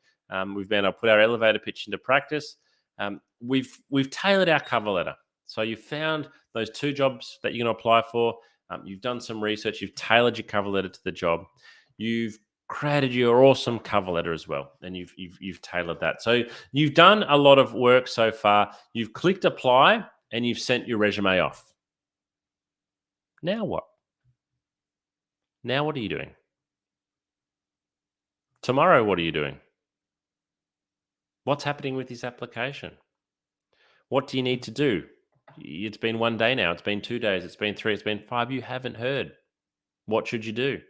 We've been able to put our elevator pitch into practice. We've tailored our cover letter. So you found those 2 jobs that you're going to apply for. You've done some research. You've tailored your cover letter to the job. You've created your awesome cover letter as well, and you've tailored that. So you've done a lot of work so far. You've clicked apply and you've sent your resume off. Now what? Now what are you doing? Tomorrow, what are you doing? What's happening with this application? What do you need to do? It's been 1 day now. It's been 2 days. It's been 3. It's been 5. You haven't heard. What should you do?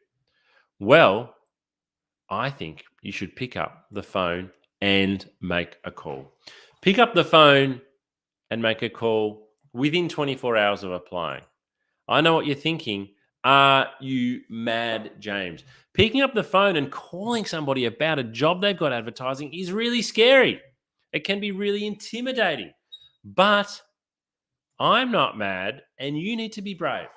Well, I think you should pick up the phone and make a call. Pick up the phone and make a call within 24 hours of applying. I know what you're thinking. Are you mad, James? Picking up the phone and calling somebody about a job they've got advertising is really scary. It can be really intimidating. But I'm not mad, and you need to be brave.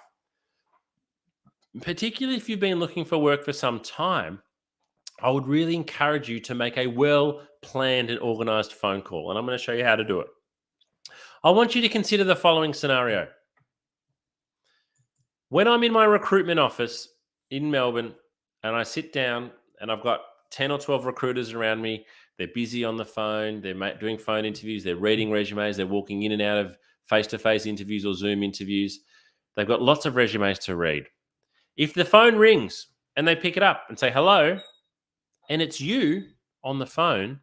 Particularly if you've been looking for work for some time, I would really encourage you to make a well planned and organized phone call. And I'm going to show you how to do it. I want you to consider the following scenario. When I'm in my recruitment office in Melbourne and I sit down and I've got 10 or 12 recruiters around me, they're busy on the phone, they're doing phone interviews, they're reading resumes, they're walking in and out of face to face interviews or Zoom interviews. They've got lots of resumes to read. If the phone rings and they pick it up and say hello, and it's you on the phone,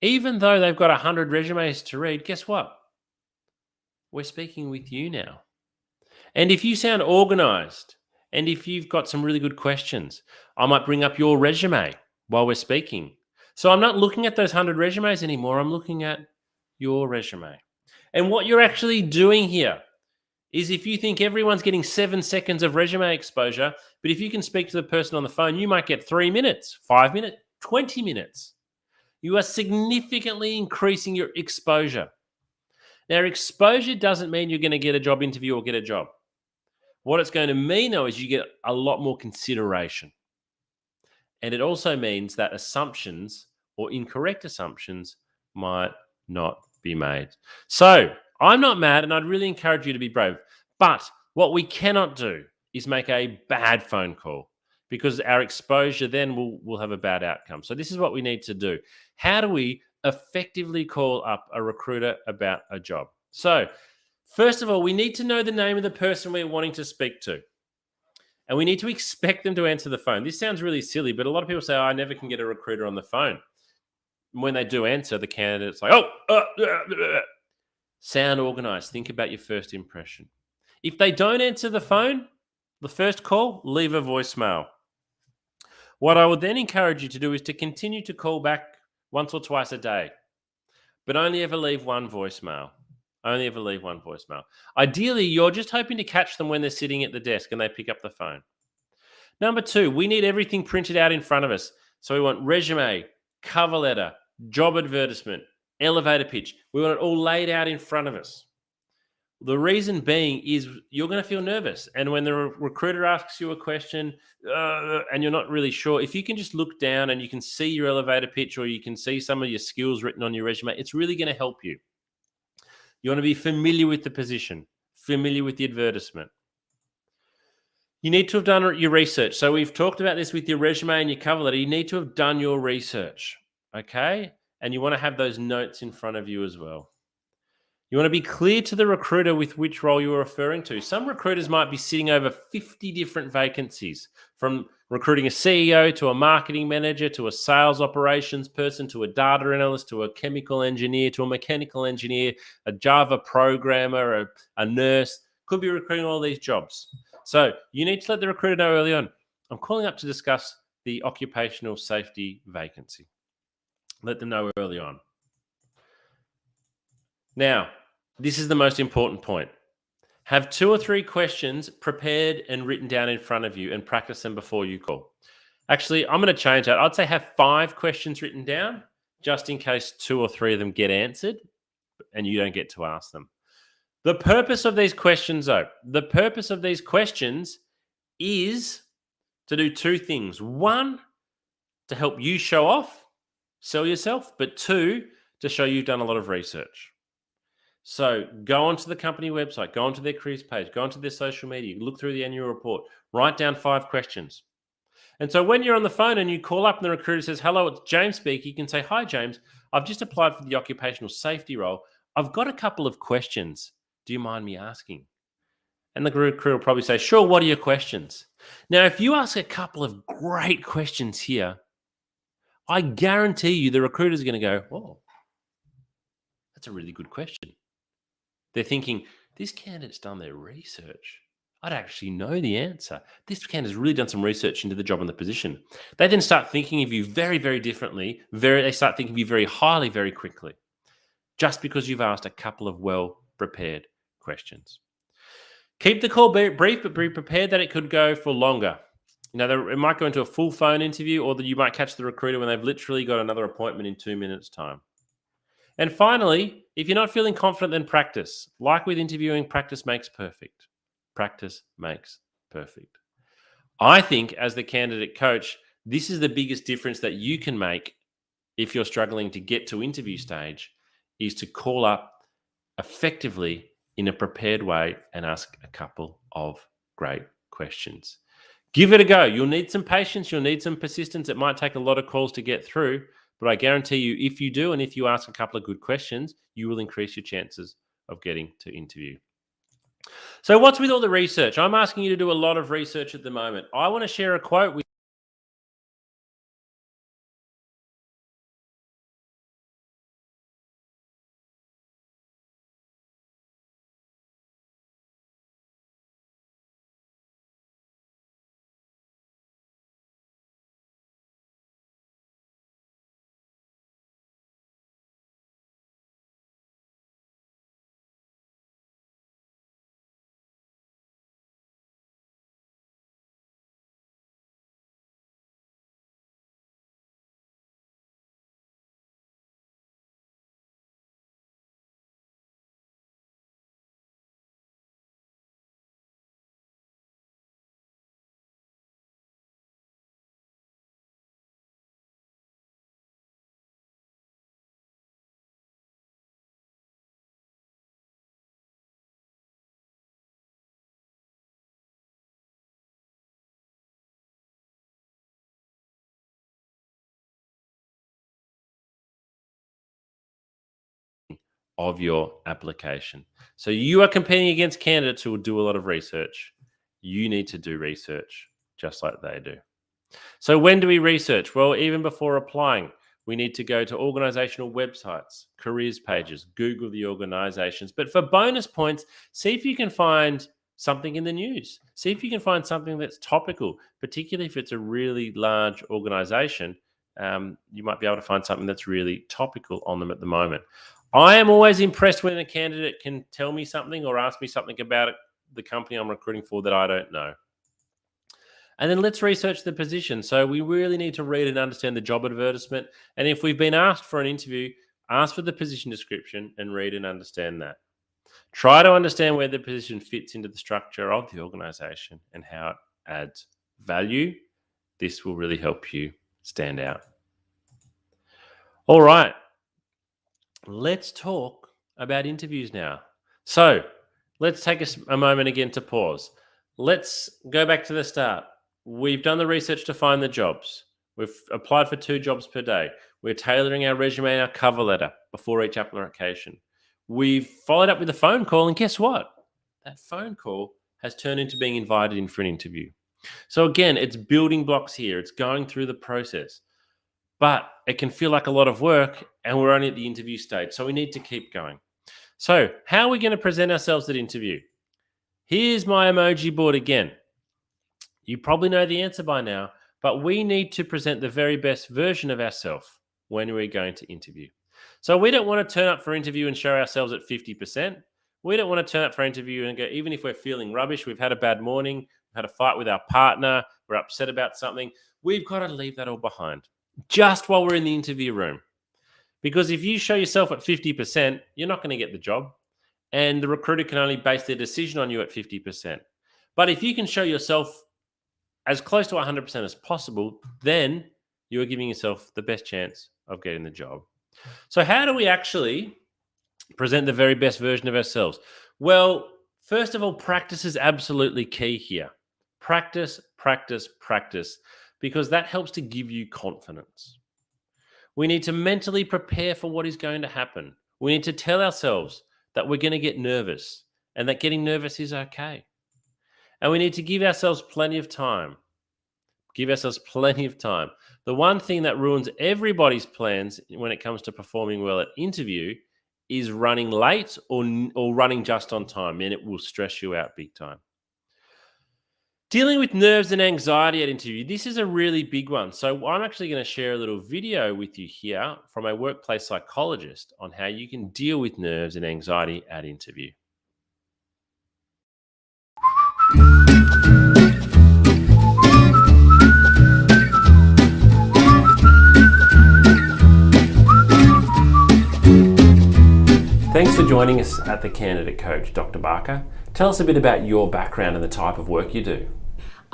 even though they've got 100 resumes to read, guess what? We're speaking with you now. And if you sound organized and if you've got some really good questions, I might bring up your resume while we're speaking. So I'm not looking at those 100 resumes anymore. I'm looking at your resume. And what you're actually doing here is if you think everyone's getting 7 seconds of resume exposure, but if you can speak to the person on the phone, you might get 3 minutes, 5 minutes, 20 minutes. You are significantly increasing your exposure. Now, exposure doesn't mean you're going to get a job interview or get a job. What it's going to mean, though, is you get a lot more consideration. And it also means that assumptions or incorrect assumptions might not be made. So I'm not mad, and I'd really encourage you to be brave. But what we cannot do is make a bad phone call because our exposure then will have a bad outcome. So this is what we need to do. How do we effectively call up a recruiter about a job? So first of all, we need to know the name of the person we're wanting to speak to. And we need to expect them to answer the phone. This sounds really silly, but a lot of people say, I never can get a recruiter on the phone. When they do answer, the candidate's like, sound organized. Think about your first impression. If they don't answer the phone, the first call, leave a voicemail. What I would then encourage you to do is to continue to call back once or twice a day, but only ever leave one voicemail. Only ever leave one voicemail. Ideally, you're just hoping to catch them when they're sitting at the desk and they pick up the phone. Number 2, we need everything printed out in front of us. So we want resume, cover letter, job advertisement, elevator pitch. We want it all laid out in front of us. The reason being is you're going to feel nervous. And when the recruiter asks you a question and you're not really sure, if you can just look down and you can see your elevator pitch or you can see some of your skills written on your resume, it's really going to help you. You want to be familiar with the position, familiar with the advertisement. You need to have done your research. So we've talked about this with your resume and your cover letter. You need to have done your research, okay? And you want to have those notes in front of you as well. You want to be clear to the recruiter with which role you're referring to. Some recruiters might be sitting over 50 different vacancies, from recruiting a CEO to a marketing manager to a sales operations person to a data analyst to a chemical engineer to a mechanical engineer, a Java programmer, a nurse. Could be recruiting all these jobs. So you need to let the recruiter know early on, I'm calling up to discuss the occupational safety vacancy. Let them know early on. Now, this is the most important point. Have 2 or 3 questions prepared and written down in front of you and practice them before you call. Actually, I'm going to change that. I'd say have 5 questions written down just in case 2 or 3 of them get answered and you don't get to ask them. The purpose of these questions, though, is to do 2 things. 1, to help you show off, sell yourself, but 2, to show you've done a lot of research. So go onto the company website, go onto their careers page, go onto their social media, look through the annual report, write down 5 questions. And so when you're on the phone and you call up and the recruiter says, hello, it's James speaking, you can say, hi, James, I've just applied for the occupational safety role. I've got a couple of questions. Do you mind me asking? And the recruiter will probably say, sure, what are your questions? Now, if you ask a couple of great questions here, I guarantee you the recruiter is going to go, oh, that's a really good question. They're thinking, this candidate's done their research. I don't actually know the answer. This candidate's really done some research into the job and the position. They then start thinking of you very, very differently. They start thinking of you very highly, very quickly, just because you've asked a couple of well-prepared questions. Keep the call brief, but be prepared that it could go for longer. It might go into a full phone interview, or that you might catch the recruiter when they've literally got another appointment in 2 minutes' time. And finally, if you're not feeling confident, then practice. Like with interviewing, practice makes perfect. Practice makes perfect. I think as the candidate coach, this is the biggest difference that you can make if you're struggling to get to interview stage, is to call up effectively in a prepared way and ask a couple of great questions. Give it a go. You'll need some patience. You'll need some persistence. It might take a lot of calls to get through, but I guarantee you, if you do, and if you ask a couple of good questions, you will increase your chances of getting to interview. So what's with all the research? I'm asking you to do a lot of research at the moment. I want to share a quote with of your application. So you are competing against candidates who will do a lot of research. You need to do research just like they do. So when do we research? Well, even before applying, we need to go to organizational websites, careers pages, Google the organizations. But for bonus points, see if you can find something in the news. See if you can find something that's topical, particularly if it's a really large organization. You might be able to find something that's really topical on them at the moment. I am always impressed when a candidate can tell me something or ask me something about it, the company I'm recruiting for, that I don't know. And then let's research the position. So we really need to read and understand the job advertisement. And if we've been asked for an interview, ask for the position description and read and understand that. Try to understand where the position fits into the structure of the organization and how it adds value. This will really help you stand out. All right. Let's talk about interviews now. So let's take a moment again to pause. Let's go back to the start. We've done the research to find the jobs. We've applied for 2 jobs per day. We're tailoring our resume and our cover letter before each application. We've followed up with a phone call, and guess what? That phone call has turned into being invited in for an interview. So again, it's building blocks here. It's going through the process. But it can feel like a lot of work, and we're only at the interview stage. So we need to keep going. So how are we going to present ourselves at interview? Here's my emoji board again. You probably know the answer by now, but we need to present the very best version of ourselves when we're going to interview. So we don't want to turn up for interview and show ourselves at 50%. We don't want to turn up for interview and go, even if we're feeling rubbish, we've had a bad morning, we've had a fight with our partner, we're upset about something, we've got to leave that all behind just while we're in the interview room. Because if you show yourself at 50%, you're not going to get the job. And the recruiter can only base their decision on you at 50%. But if you can show yourself as close to 100% as possible, then you're giving yourself the best chance of getting the job. So how do we actually present the very best version of ourselves? Well, first of all, practice is absolutely key here. Practice, practice, practice, because that helps to give you confidence. We need to mentally prepare for what is going to happen. We need to tell ourselves that we're going to get nervous and that getting nervous is okay. And we need to give ourselves plenty of time. Give ourselves plenty of time. The one thing that ruins everybody's plans when it comes to performing well at interview is running late or running just on time, and it will stress you out big time. Dealing with nerves and anxiety at interview. This is a really big one. So I'm actually going to share a little video with you here from a workplace psychologist on how you can deal with nerves and anxiety at interview. Thanks for joining us at the Candidate Coach, Dr. Barker. Tell us a bit about your background and the type of work you do.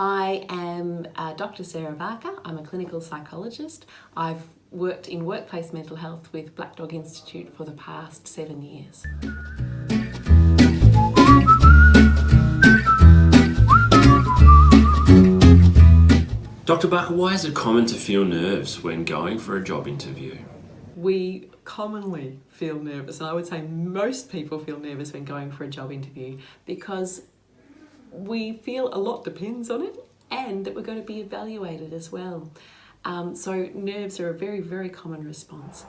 I am Dr. Sarah Barker. I'm a clinical psychologist. I've worked in workplace mental health with Black Dog Institute for the past 7 years. Dr. Barker, why is it common to feel nerves when going for a job interview? We commonly feel nervous, and I would say most people feel nervous when going for a job interview because we feel a lot depends on it and that we're going to be evaluated as well. So nerves are a very, very common response.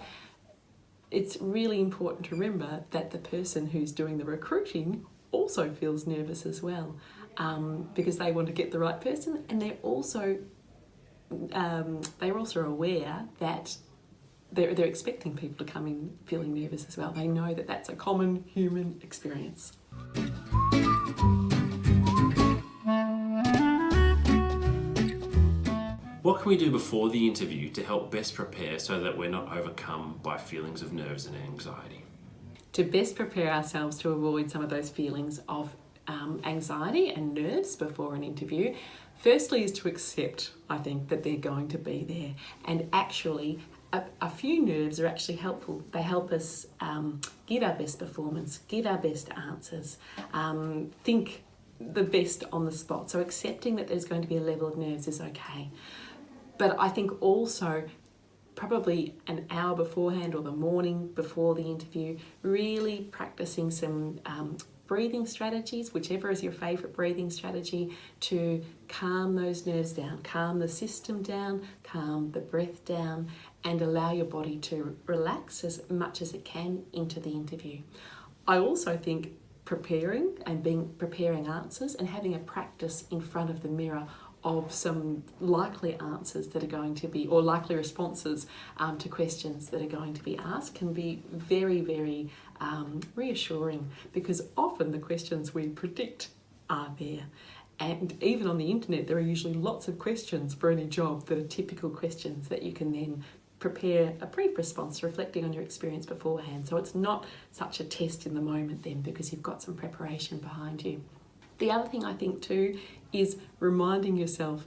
It's really important to remember that the person who's doing the recruiting also feels nervous as well because they want to get the right person, and they're also aware that they're expecting people to come in feeling nervous as well. They know that that's a common human experience. What can we do before the interview to help best prepare so that we're not overcome by feelings of nerves and anxiety? To best prepare ourselves to avoid some of those feelings of anxiety and nerves before an interview, firstly is to accept, I think, that they're going to be there. And actually, a few nerves are actually helpful. They help us give our best performance, give our best answers, think the best on the spot. So accepting that there's going to be a level of nerves is okay. But I think also probably an hour beforehand or the morning before the interview, really practicing some breathing strategies, whichever is your favourite breathing strategy, to calm those nerves down, calm the system down, calm the breath down, and allow your body to relax as much as it can into the interview. I also think preparing answers and having a practice in front of the mirror of some likely answers that are going to be, or likely responses to questions that are going to be asked can be very, very reassuring, because often the questions we predict are there. And even on the internet, there are usually lots of questions for any job that are typical questions that you can then prepare a brief response reflecting on your experience beforehand. So it's not such a test in the moment then, because you've got some preparation behind you. The other thing I think too is reminding yourself,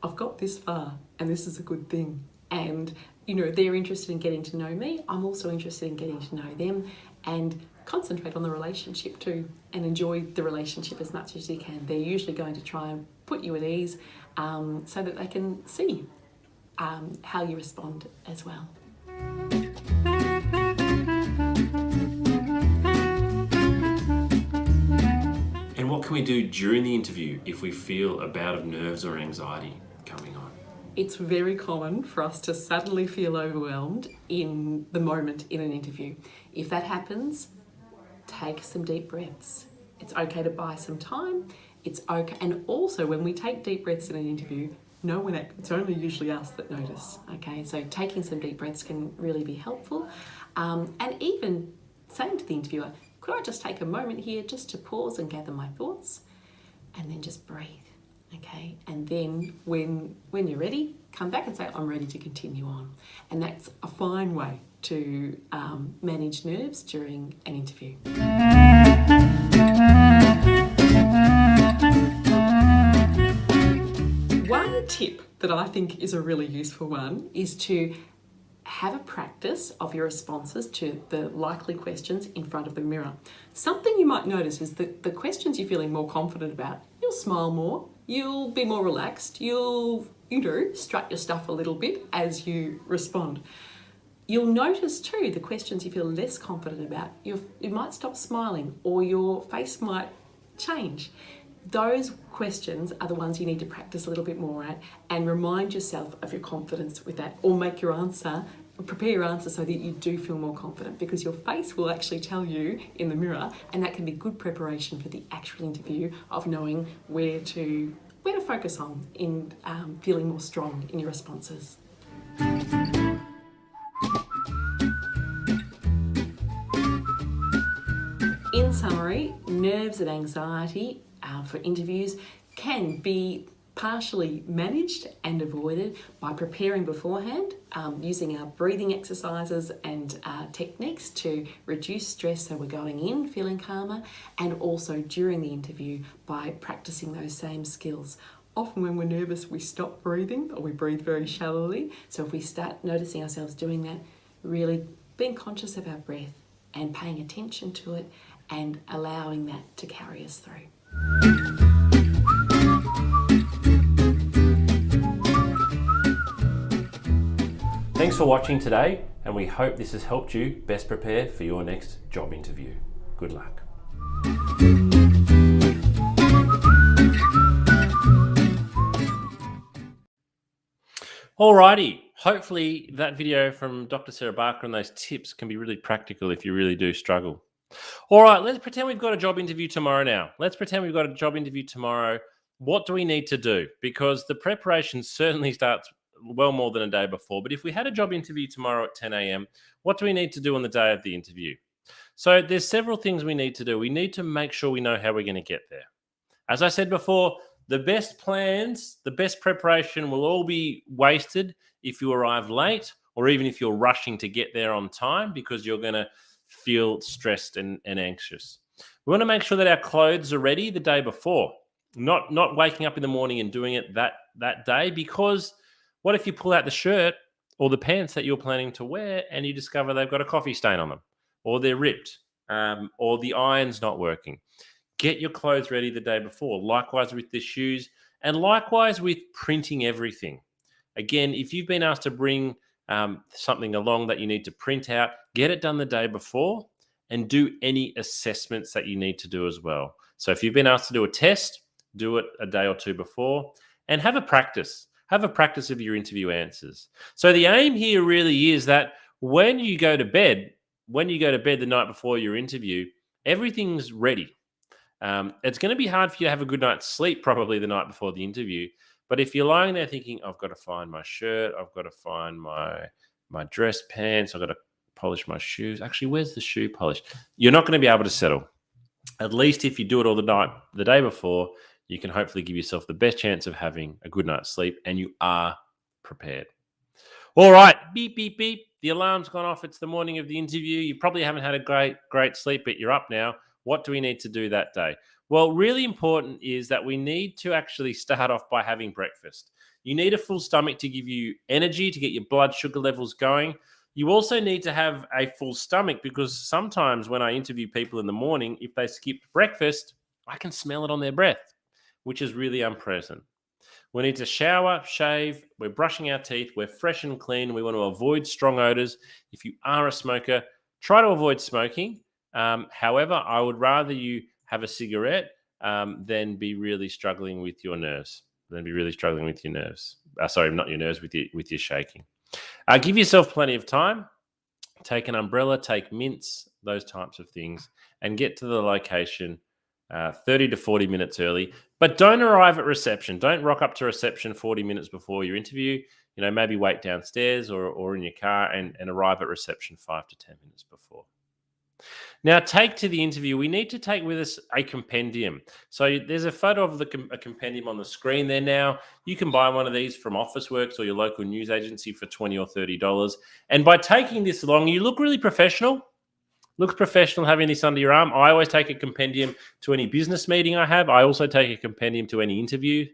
I've got this far and this is a good thing. And they're interested in getting to know me. I'm also interested in getting to know them, and concentrate on the relationship too and enjoy the relationship as much as you can. They're usually going to try and put you at ease so that they can see how you respond as well. And what can we do during the interview if we feel a bout of nerves or anxiety coming on? It's very common for us to suddenly feel overwhelmed in the moment in an interview. If that happens, take some deep breaths. It's okay to buy some time. It's okay. And also, when we take deep breaths in an interview, it's only usually us that notice. Okay, so taking some deep breaths can really be helpful. And even saying to the interviewer, could I just take a moment here just to pause and gather my thoughts, and then just breathe. Okay, and then when you're ready, come back and say, I'm ready to continue on. And that's a fine way to manage nerves during an interview. One tip that I think is a really useful one is to have a practice of your responses to the likely questions in front of the mirror. Something you might notice is that the questions you're feeling more confident about, you'll smile more, you'll be more relaxed, you'll, strut your stuff a little bit as you respond. You'll notice too, the questions you feel less confident about, you might stop smiling or your face might change. Those questions are the ones you need to practice a little bit more at, and remind yourself of your confidence with that, or prepare your answer so that you do feel more confident, because your face will actually tell you in the mirror, and that can be good preparation for the actual interview of knowing where to where to focus on in feeling more strong in your responses. In summary, nerves and anxiety for interviews can be partially managed and avoided by preparing beforehand, using our breathing exercises and techniques to reduce stress so we're going in feeling calmer, and also during the interview by practicing those same skills. Often when we're nervous, we stop breathing or we breathe very shallowly. So if we start noticing ourselves doing that, really being conscious of our breath and paying attention to it and allowing that to carry us through. Thanks for watching today, and we hope this has helped you best prepare for your next job interview. Good luck. Alrighty, hopefully that video from Dr. Sarah Barker and those tips can be really practical if you really do struggle. All right, let's pretend we've got a job interview tomorrow now. Let's pretend we've got a job interview tomorrow. What do we need to do? Because the preparation certainly starts well more than a day before. But if we had a job interview tomorrow at 10 a.m., what do we need to do on the day of the interview? So there's several things we need to do. We need to make sure we know how we're going to get there. As I said before, the best plans, the best preparation will all be wasted if you arrive late or even if you're rushing to get there on time because you're going to feel stressed and anxious. We want to make sure that our clothes are ready the day before, not waking up in the morning and doing it that day, because what if you pull out the shirt or the pants that you're planning to wear and you discover they've got a coffee stain on them or they're ripped or the iron's not working? Get your clothes ready the day before. Likewise with the shoes and likewise with printing everything. Again, if you've been asked to bring something along that you need to print out, get it done the day before and do any assessments that you need to do as well. So if you've been asked to do a test, do it a day or two before and have a practice. Have a practice of your interview answers. So the aim here really is that when you go to bed the night before your interview, everything's ready. It's going to be hard for you to have a good night's sleep probably the night before the interview. But if you're lying there thinking, I've got to find my shirt, I've got to find my dress pants, I've got to polish my shoes. Actually, where's the shoe polish? You're not going to be able to settle. At least if you do it all the day before, you can hopefully give yourself the best chance of having a good night's sleep and you are prepared. All right, beep, beep, beep. The alarm's gone off. It's the morning of the interview. You probably haven't had a great sleep, but you're up now. What do we need to do that day? Well, really important is that we need to actually start off by having breakfast. You need a full stomach to give you energy, to get your blood sugar levels going. You also need to have a full stomach because sometimes when I interview people in the morning, if they skipped breakfast, I can smell it on their breath, which is really unpleasant. We need to shower, shave, we're brushing our teeth, we're fresh and clean. We want to avoid strong odors. If you are a smoker, try to avoid smoking. However, I would rather you have a cigarette than be really struggling with your nerves. Sorry, not your nerves, with your shaking. Give yourself plenty of time. Take an umbrella, take mints, those types of things, and get to the location 30 to 40 minutes early. But don't arrive at reception. Don't rock up to reception 40 minutes before your interview. Maybe wait downstairs or in your car and arrive at reception 5 to 10 minutes before. Now, take to the interview, we need to take with us a compendium. So there's a photo of a compendium on the screen there now. You can buy one of these from Officeworks or your local news agency for $20 or $30. And by taking this along, you look really professional. Looks professional having this under your arm. I always take a compendium to any business meeting I have. I also take a compendium to any interview.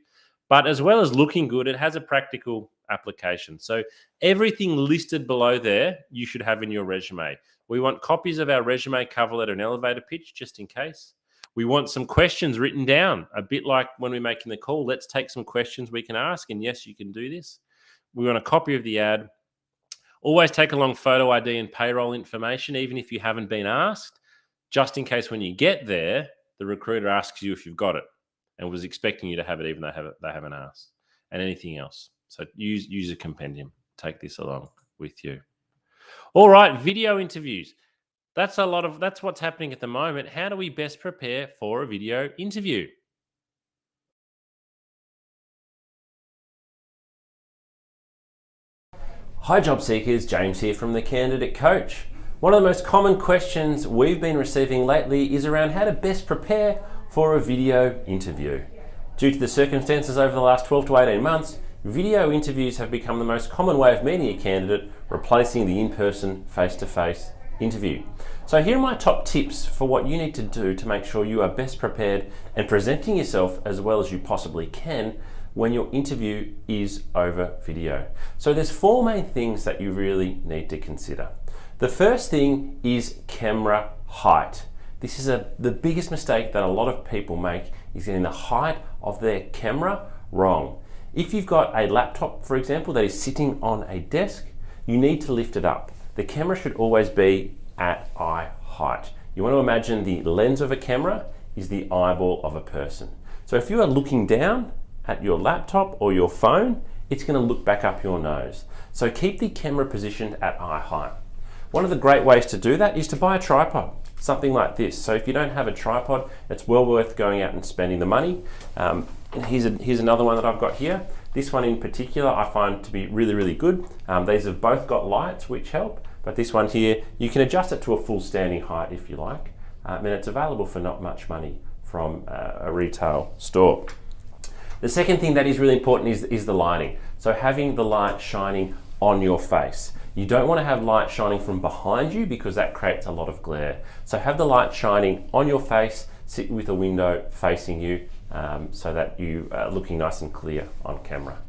But as well as looking good, it has a practical application. So everything listed below there, you should have in your resume. We want copies of our resume, cover letter, and elevator pitch, just in case. We want some questions written down, a bit like when we're making the call. Let's take some questions we can ask, and yes, you can do this. We want a copy of the ad. Always take along photo ID and payroll information, even if you haven't been asked, just in case when you get there, the recruiter asks you if you've got it and was expecting you to have it, even though they haven't asked, and anything else. So use a compendium. Take this along with you. All right, video interviews. That's what's happening at the moment. How do we best prepare for a video interview? Hi job seekers, James here from the Candidate Coach. One of the most common questions we've been receiving lately is around how to best prepare for a video interview. Due to the circumstances over the last 12 to 18 months, video interviews have become the most common way of meeting a candidate, replacing the in-person, face-to-face interview. So here are my top tips for what you need to do to make sure you are best prepared and presenting yourself as well as you possibly can when your interview is over video. So there's four main things that you really need to consider. The first thing is camera height. This is the biggest mistake that a lot of people make, is getting the height of their camera wrong. If you've got a laptop, for example, that is sitting on a desk, you need to lift it up. The camera should always be at eye height. You want to imagine the lens of a camera is the eyeball of a person. So if you are looking down at your laptop or your phone, it's going to look back up your nose. So keep the camera positioned at eye height. One of the great ways to do that is to buy a tripod, something like this. So if you don't have a tripod, it's well worth going out and spending the money. Here's another one that I've got here. This one in particular I find to be really, really good. These have both got lights which help, but this one here, you can adjust it to a full standing height if you like. And it's available for not much money from a retail store. The second thing that is really important is the lighting. So having the light shining on your face. You don't want to have light shining from behind you because that creates a lot of glare. So have the light shining on your face, sit with a window facing you so that you are looking nice and clear on camera.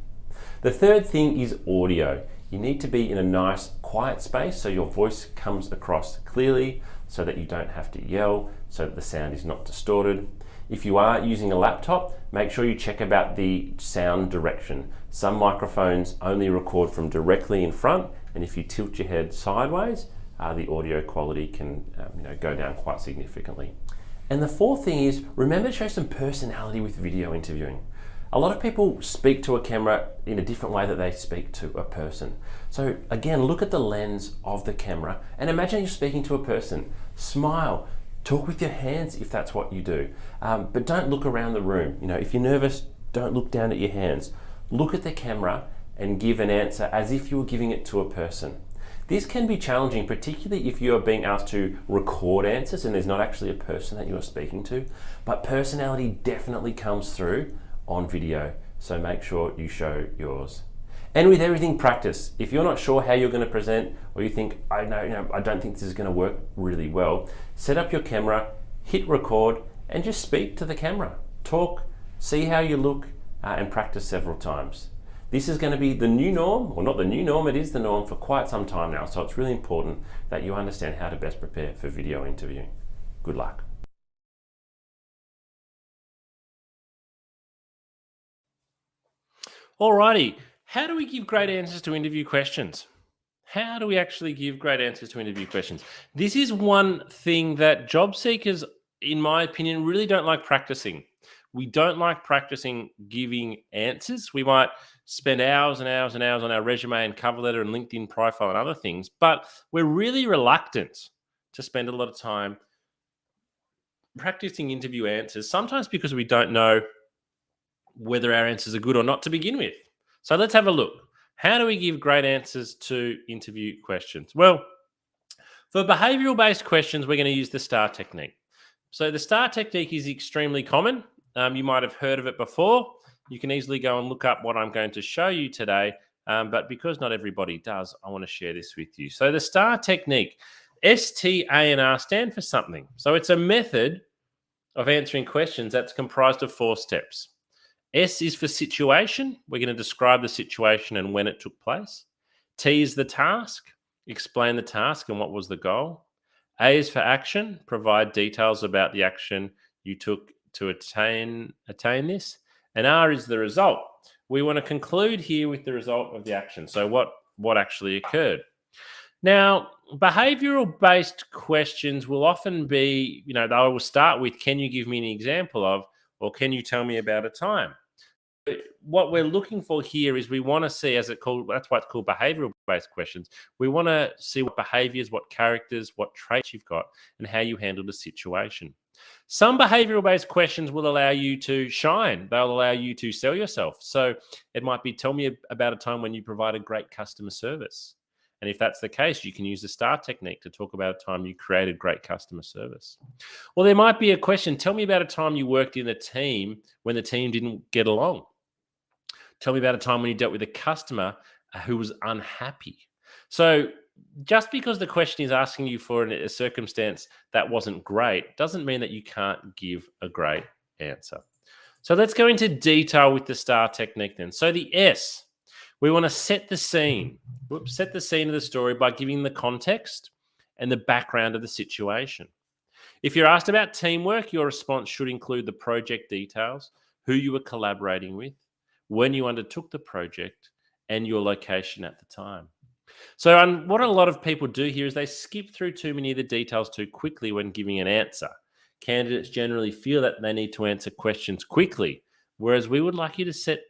The third thing is audio. You need to be in a nice quiet space so your voice comes across clearly, so that you don't have to yell, so that the sound is not distorted. If you are using a laptop, make sure you check about the sound direction. Some microphones only record from directly in front, and if you tilt your head sideways, the audio quality can go down quite significantly. And the fourth thing is, remember to show some personality with video interviewing. A lot of people speak to a camera in a different way that they speak to a person. So again, look at the lens of the camera and imagine you're speaking to a person. Smile. Talk with your hands if that's what you do, but don't look around the room. If you're nervous, don't look down at your hands. Look at the camera and give an answer as if you were giving it to a person. This can be challenging, particularly if you are being asked to record answers and there's not actually a person that you are speaking to, but personality definitely comes through on video, so make sure you show yours. And with everything, practice. If you're not sure how you're going to present, or you think, I don't think this is going to work really well, set up your camera, hit record, and just speak to the camera. Talk, see how you look, and practice several times. This is going to be the new norm, or not the new norm, it is the norm for quite some time now, so it's really important that you understand how to best prepare for video interviewing. Good luck. Alrighty. How do we give great answers to interview questions? How do we actually give great answers to interview questions? This is one thing that job seekers, in my opinion, really don't like practicing. We don't like practicing giving answers. We might spend hours and hours and hours on our resume and cover letter and LinkedIn profile and other things, but we're really reluctant to spend a lot of time practicing interview answers, sometimes because we don't know whether our answers are good or not to begin with. So let's have a look. How do we give great answers to interview questions? Well, for behavioral-based questions, we're going to use the STAR technique. So the STAR technique is extremely common. You might have heard of it before. You can easily go and look up what I'm going to show you today. But because not everybody does, I want to share this with you. So the STAR technique, S-T-A-R stand for something. So it's a method of answering questions that's comprised of 4 steps. S is for situation. We're going to describe the situation and when it took place. T is the task. Explain the task and what was the goal. A is for action. Provide details about the action you took to attain this. And R is the result. We want to conclude here with the result of the action. So what actually occurred? Now, behavioral-based questions will often be, they will start with, can you give me an example of, or can you tell me about a time? What we're looking for here is we want to see, that's why it's called behavioral-based questions. We want to see what behaviors, what characters, what traits you've got, and how you handle the situation. Some behavioral-based questions will allow you to shine. They'll allow you to sell yourself. So it might be, tell me about a time when you provided great customer service. And if that's the case, you can use the STAR technique to talk about a time you created great customer service. Or there might be a question, tell me about a time you worked in a team when the team didn't get along. Tell me about a time when you dealt with a customer who was unhappy. So just because the question is asking you for a circumstance that wasn't great doesn't mean that you can't give a great answer. So let's go into detail with the STAR technique then. So the S, we want to set the scene. Set the scene of the story by giving the context and the background of the situation. If you're asked about teamwork, your response should include the project details, who you were collaborating with, when you undertook the project, and your location at the time. So what a lot of people do here is they skip through too many of the details too quickly when giving an answer. Candidates generally feel that they need to answer questions quickly, whereas we would like you to set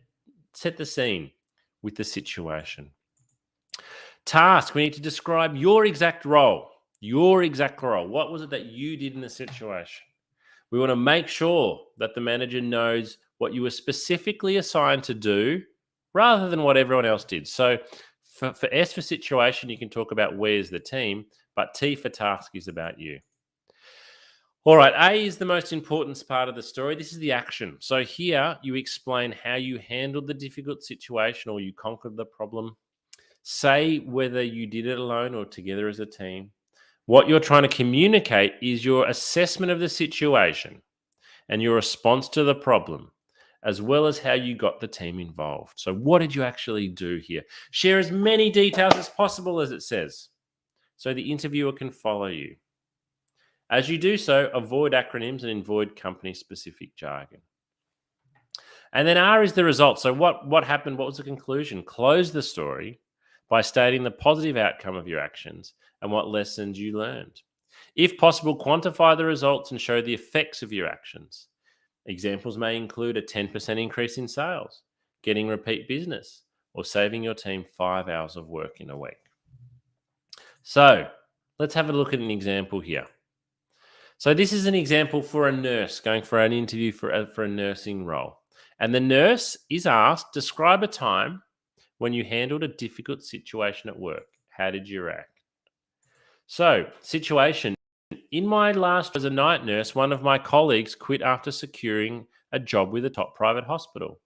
the scene with the situation. Task, we need to describe your exact role. Your exact role. What was it that you did in the situation? We want to make sure that the manager knows what you were specifically assigned to do rather than what everyone else did. So for S for situation, you can talk about where's the team, but T for task is about you. All right, A is the most important part of the story. This is the action. So here you explain how you handled the difficult situation or you conquered the problem. Say whether you did it alone or together as a team. What you're trying to communicate is your assessment of the situation and your response to the problem, as well as how you got the team involved. So what did you actually do here? Share as many details as possible, as it says, so the interviewer can follow you. As you do so, avoid acronyms and avoid company-specific jargon. And then R is the result. So what happened? What was the conclusion? Close the story by stating the positive outcome of your actions and what lessons you learned. If possible, quantify the results and show the effects of your actions. Examples may include a 10% increase in sales, getting repeat business, or saving your team 5 hours of work in a week. So let's have a look at an example here. So this is an example for a nurse going for an interview for a nursing role. And the nurse is asked, describe a time when you handled a difficult situation at work. How did you react? So, situation. In my last as a night nurse, one of my colleagues quit after securing a job with a top private hospital.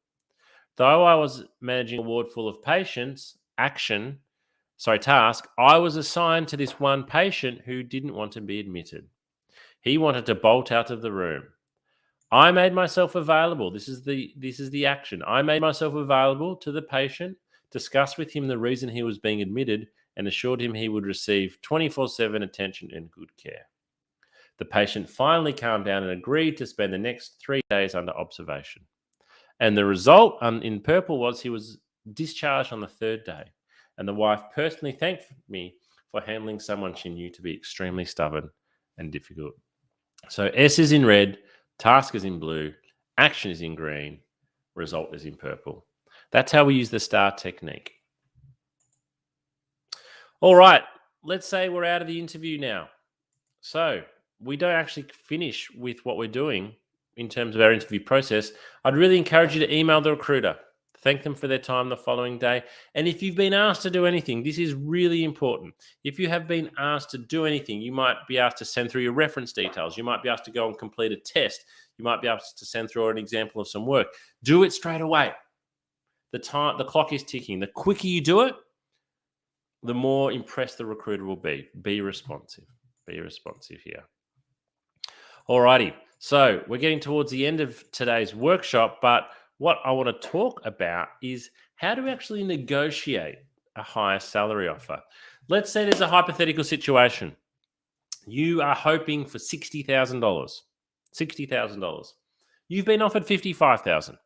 Though I was managing a ward full of patients, task, I was assigned to this one patient who didn't want to be admitted. He wanted to bolt out of the room. I made myself available. This is the action. I made myself available to the patient, discussed with him the reason he was being admitted, and assured him he would receive 24/7 attention and good care. The patient finally calmed down and agreed to spend the next 3 days under observation. And the result in purple was he was discharged on the 3rd day. And the wife personally thanked me for handling someone she knew to be extremely stubborn and difficult. So S is in red, task is in blue, action is in green, result is in purple. That's how we use the STAR technique. All right, let's say we're out of the interview now. So we don't actually finish with what we're doing in terms of our interview process. I'd really encourage you to email the recruiter, thank them for their time the following day. And if you've been asked to do anything, this is really important. If you have been asked to do anything, you might be asked to send through your reference details. You might be asked to go and complete a test. You might be asked to send through an example of some work. Do it straight away. The clock is ticking. The quicker you do it, the more impressed the recruiter will be. Be responsive. Be responsive here. Alrighty, so we're getting towards the end of today's workshop, but what I want to talk about is how to actually negotiate a higher salary offer. Let's say there's a hypothetical situation. You are hoping for $60,000. $60,000. You've been offered $55,000.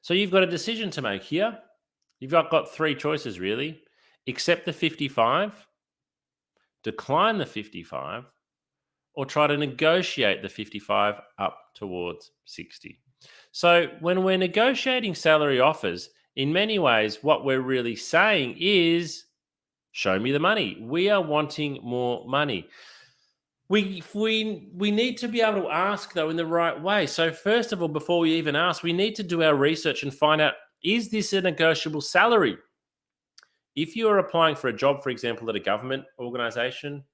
So you've got a decision to make here. You've got 3 choices really. Accept the 55, decline the 55, or try to negotiate the 55 up towards 60. So when we're negotiating salary offers, in many ways, what we're really saying is, show me the money. We are wanting more money. We need to be able to ask, though, in the right way. So first of all, before we even ask, we need to do our research and find out, is this a negotiable salary? If you are applying for a job, for example, at a government organization,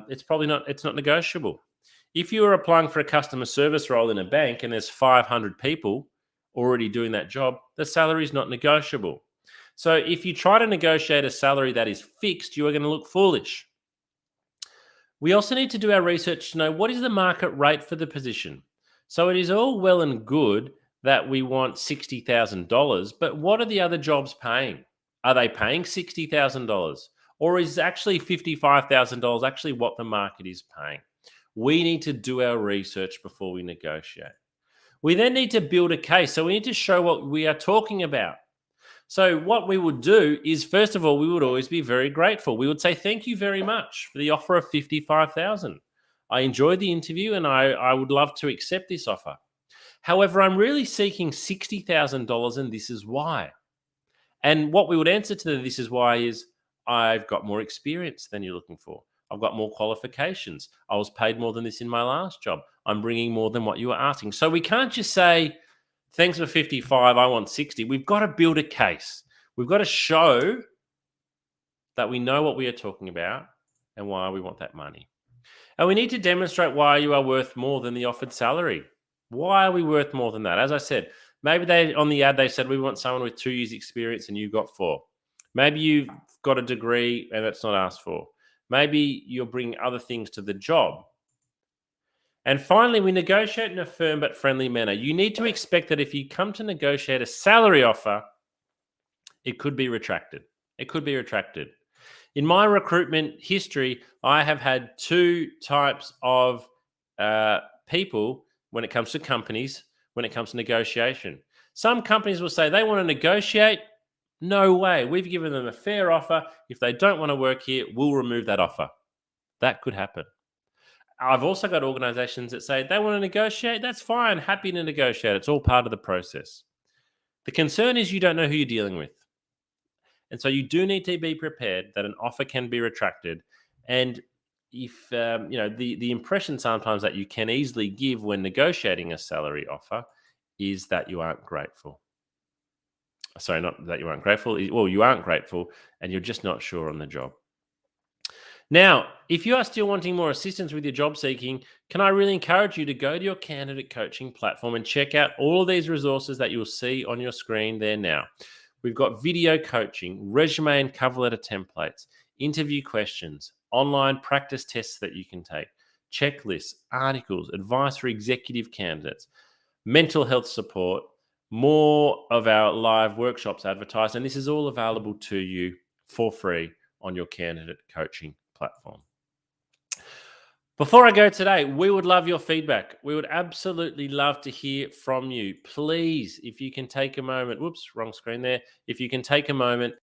it's not negotiable. If you are applying for a customer service role in a bank and there's 500 people already doing that job, the salary is not negotiable. So if you try to negotiate a salary that is fixed, you are going to look foolish. We also need to do our research to know what is the market rate for the position. So it is all well and good that we want $60,000, but what are the other jobs paying? Are they paying $60,000? Or is actually $55,000 actually what the market is paying? We need to do our research before we negotiate. We then need to build a case. So we need to show what we are talking about. So what we would do is, first of all, we would always be very grateful. We would say, thank you very much for the offer of $55,000. I enjoyed the interview and I would love to accept this offer. However, I'm really seeking $60,000 and this is why. And what we would answer to this is why is, I've got more experience than you're looking for. I've got more qualifications. I was paid more than this in my last job. I'm bringing more than what you were asking. So we can't just say, thanks for 55, I want 60. We've got to build a case. We've got to show that we know what we are talking about and why we want that money. And we need to demonstrate why you are worth more than the offered salary. Why are we worth more than that? As I said, maybe on the ad they said we want someone with 2 years experience and you've got 4. Maybe you've got a degree and that's not asked for. Maybe you're bringing other things to the job. And finally, we negotiate in a firm but friendly manner. You need to expect that if you come to negotiate a salary offer, it could be retracted. It could be retracted. In my recruitment history, I have had 2 types of people when it comes to companies, when it comes to negotiation. Some companies will say they want to negotiate. No way. We've given them a fair offer. If they don't want to work here, we'll remove that offer. That could happen. I've also got organizations that say they want to negotiate. That's fine. Happy to negotiate. It's all part of the process. The concern is you don't know who you're dealing with. And so you do need to be prepared that an offer can be retracted. And if, the impression sometimes that you can easily give when negotiating a salary offer is that you aren't grateful. Sorry, not that you aren't grateful. Well, you aren't grateful and you're just not sure on the job. Now, if you are still wanting more assistance with your job seeking, can I really encourage you to go to your candidate coaching platform and check out all of these resources that you'll see on your screen there now. We've got video coaching, resume and cover letter templates, interview questions, online practice tests that you can take, checklists, articles, advice for executive candidates, mental health support, more of our live workshops advertised, and this is all available to you for free on your candidate coaching platform. Before I go today, we would love your feedback. We would absolutely love to hear from you. Please, if you can take a moment, whoops, wrong screen there. If you can take a moment,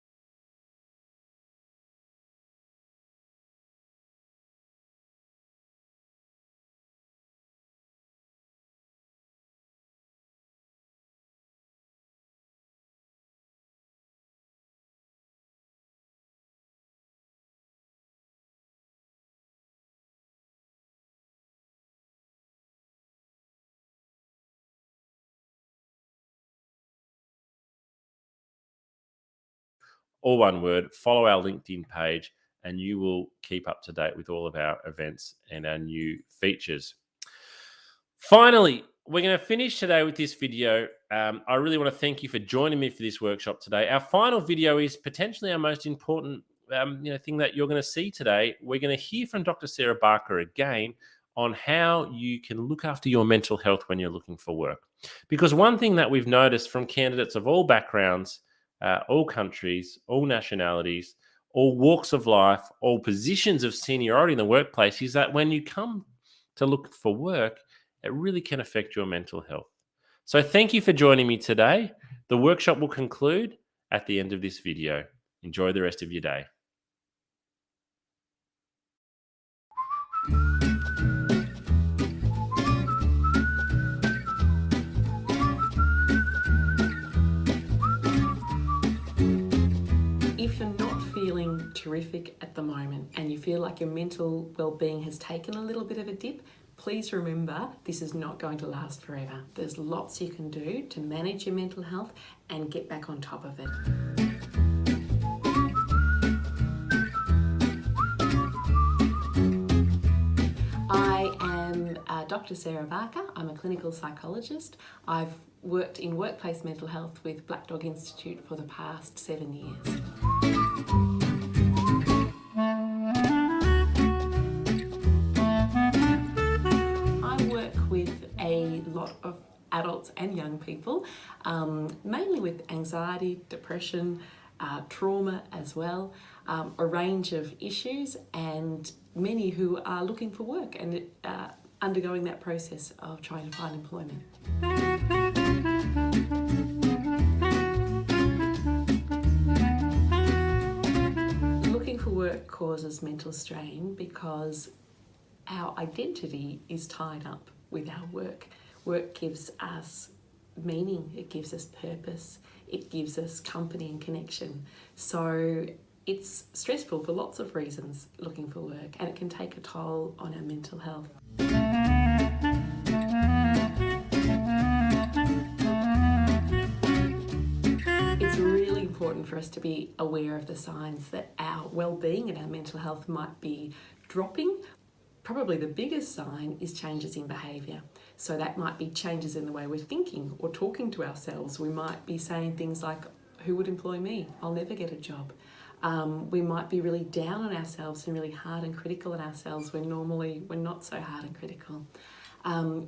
all one word, follow our LinkedIn page and you will keep up to date with all of our events and our new features. Finally, we're going to finish today with this video. I really want to thank you for joining me for this workshop today. Our final video is potentially our most important thing that you're going to see today. We're going to hear from Dr. Sarah Barker again on how you can look after your mental health when you're looking for work. Because one thing that we've noticed from candidates of all backgrounds, all countries, all nationalities, all walks of life, all positions of seniority in the workplace is that when you come to look for work, it really can affect your mental health. So thank you for joining me today. The workshop will conclude at the end of this video. Enjoy the rest of your day. If you're not feeling terrific horrific at the moment and you feel like your mental well-being has taken a little bit of a dip, please remember this is not going to last forever. There's lots you can do to manage your mental health and get back on top of it. I am Dr. Sarah Barker. I'm a clinical psychologist. I've worked in workplace mental health with Black Dog Institute for the past 7 years. A lot of adults and young people, mainly with anxiety, depression, trauma as well, a range of issues, and many who are looking for work and undergoing that process of trying to find employment. Looking for work causes mental strain because our identity is tied up with our work. Work gives us meaning, it gives us purpose, it gives us company and connection. So it's stressful for lots of reasons looking for work, and it can take a toll on our mental health. It's really important for us to be aware of the signs that our well-being and our mental health might be dropping. Probably the biggest sign is changes in behaviour. So that might be changes in the way we're thinking or talking to ourselves. We might be saying things like, who would employ me? I'll never get a job. We might be really down on ourselves and really hard and critical on ourselves when normally we're not so hard and critical.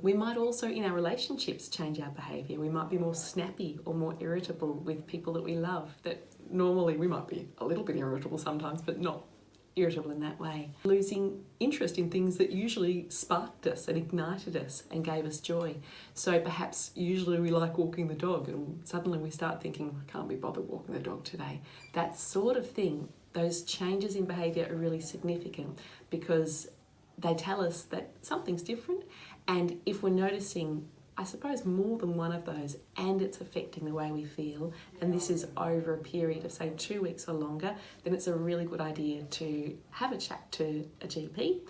We might also, in our relationships, change our behaviour. We might be more snappy or more irritable with people that we love, that normally we might be a little bit irritable sometimes, but not irritable in that way. Losing interest in things that usually sparked us and ignited us and gave us joy. So perhaps usually we like walking the dog and suddenly we start thinking, I can't be bothered walking the dog today. That sort of thing, those changes in behaviour are really significant because they tell us that something's different, and if we're noticing, I suppose, more than one of those and it's affecting the way we feel, and this is over a period of say 2 weeks or longer, then it's a really good idea to have a chat to a GP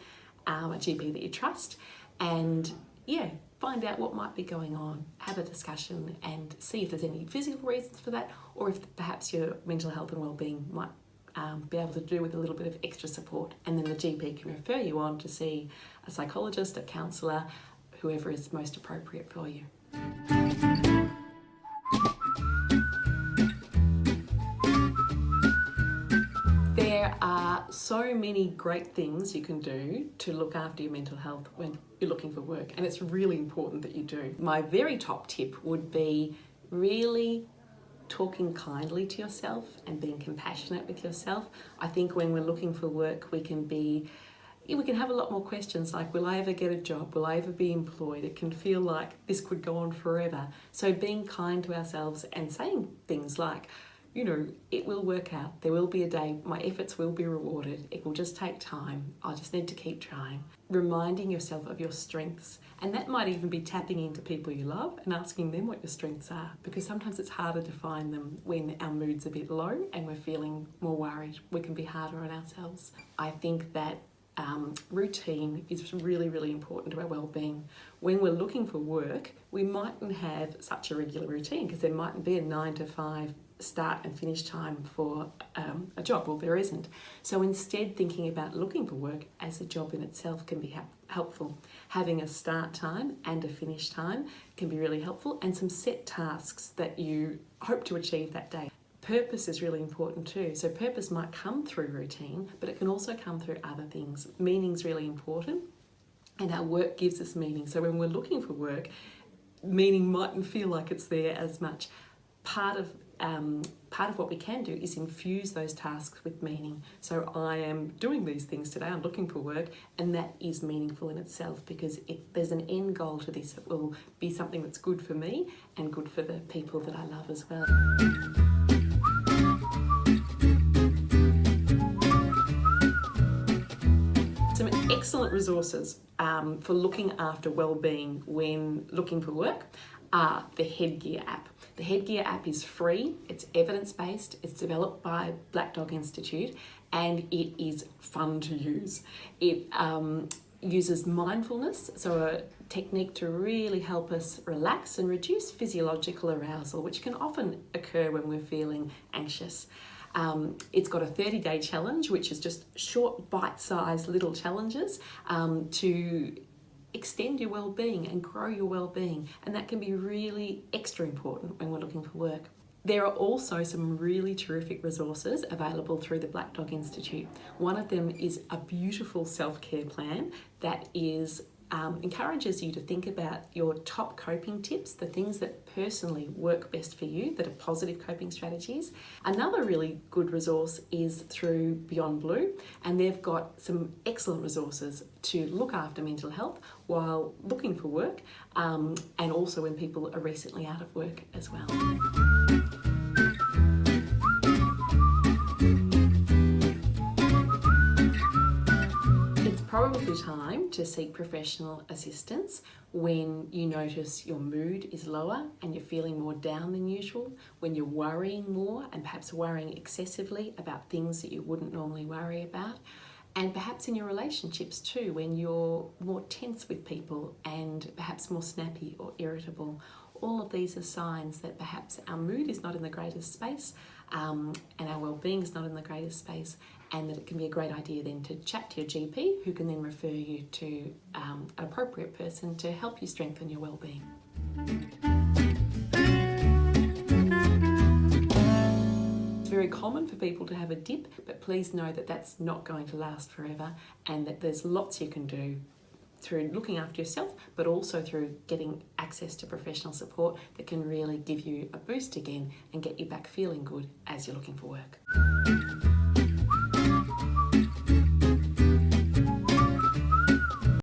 that you trust, and find out what might be going on, have a discussion and see if there's any physical reasons for that, or if perhaps your mental health and well-being might be able to do with a little bit of extra support, and then the GP can refer you on to see a psychologist, a counsellor, whoever is most appropriate for you. There are so many great things you can do to look after your mental health when you're looking for work, and it's really important that you do. My very top tip would be really talking kindly to yourself and being compassionate with yourself. I think when we're looking for work, we can have a lot more questions like, will I ever get a job? Will I ever be employed? It can feel like this could go on forever. So being kind to ourselves and saying things like, it will work out. There will be a day, my efforts will be rewarded. It will just take time. I just need to keep trying. Reminding yourself of your strengths. And that might even be tapping into people you love and asking them what your strengths are, because sometimes it's harder to find them when our mood's a bit low and we're feeling more worried. We can be harder on ourselves. I think that routine is really, really important to our well-being. When we're looking for work, we mightn't have such a regular routine because there mightn't be a 9 to 5 start and finish time for a job. Well, there isn't. So instead, thinking about looking for work as a job in itself can be helpful. Having a start time and a finish time can be really helpful, and some set tasks that you hope to achieve that day. Purpose is really important too. So purpose might come through routine, but it can also come through other things. Meaning's really important, and our work gives us meaning. So when we're looking for work, meaning mightn't feel like it's there as much. Part of what we can do is infuse those tasks with meaning. So I am doing these things today, I'm looking for work, and that is meaningful in itself because there's an end goal to this. It will be something that's good for me and good for the people that I love as well. Some excellent resources for looking after well-being when looking for work are the Headgear app. The Headgear app is free, it's evidence-based, it's developed by Black Dog Institute, and it is fun to use. It uses mindfulness, so a technique to really help us relax and reduce physiological arousal, which can often occur when we're feeling anxious. It's got a 30-day challenge, which is just short, bite-sized little challenges to extend your well-being and grow your well-being, and that can be really extra important when we're looking for work. There are also some really terrific resources available through the Black Dog Institute. One of them is a beautiful self-care plan that encourages you to think about your top coping tips, the things that personally work best for you, that are positive coping strategies. Another really good resource is through Beyond Blue, and they've got some excellent resources to look after mental health while looking for work, and also when people are recently out of work as well. Probably time to seek professional assistance when you notice your mood is lower and you're feeling more down than usual, when you're worrying more and perhaps worrying excessively about things that you wouldn't normally worry about, and perhaps in your relationships too, when you're more tense with people and perhaps more snappy or irritable. All of these are signs that perhaps our mood is not in the greatest space and our well-being is not in the greatest space, and that it can be a great idea then to chat to your GP, who can then refer you to an appropriate person to help you strengthen your well-being. It's very common for people to have a dip, but please know that that's not going to last forever, and that there's lots you can do through looking after yourself, but also through getting access to professional support that can really give you a boost again and get you back feeling good as you're looking for work.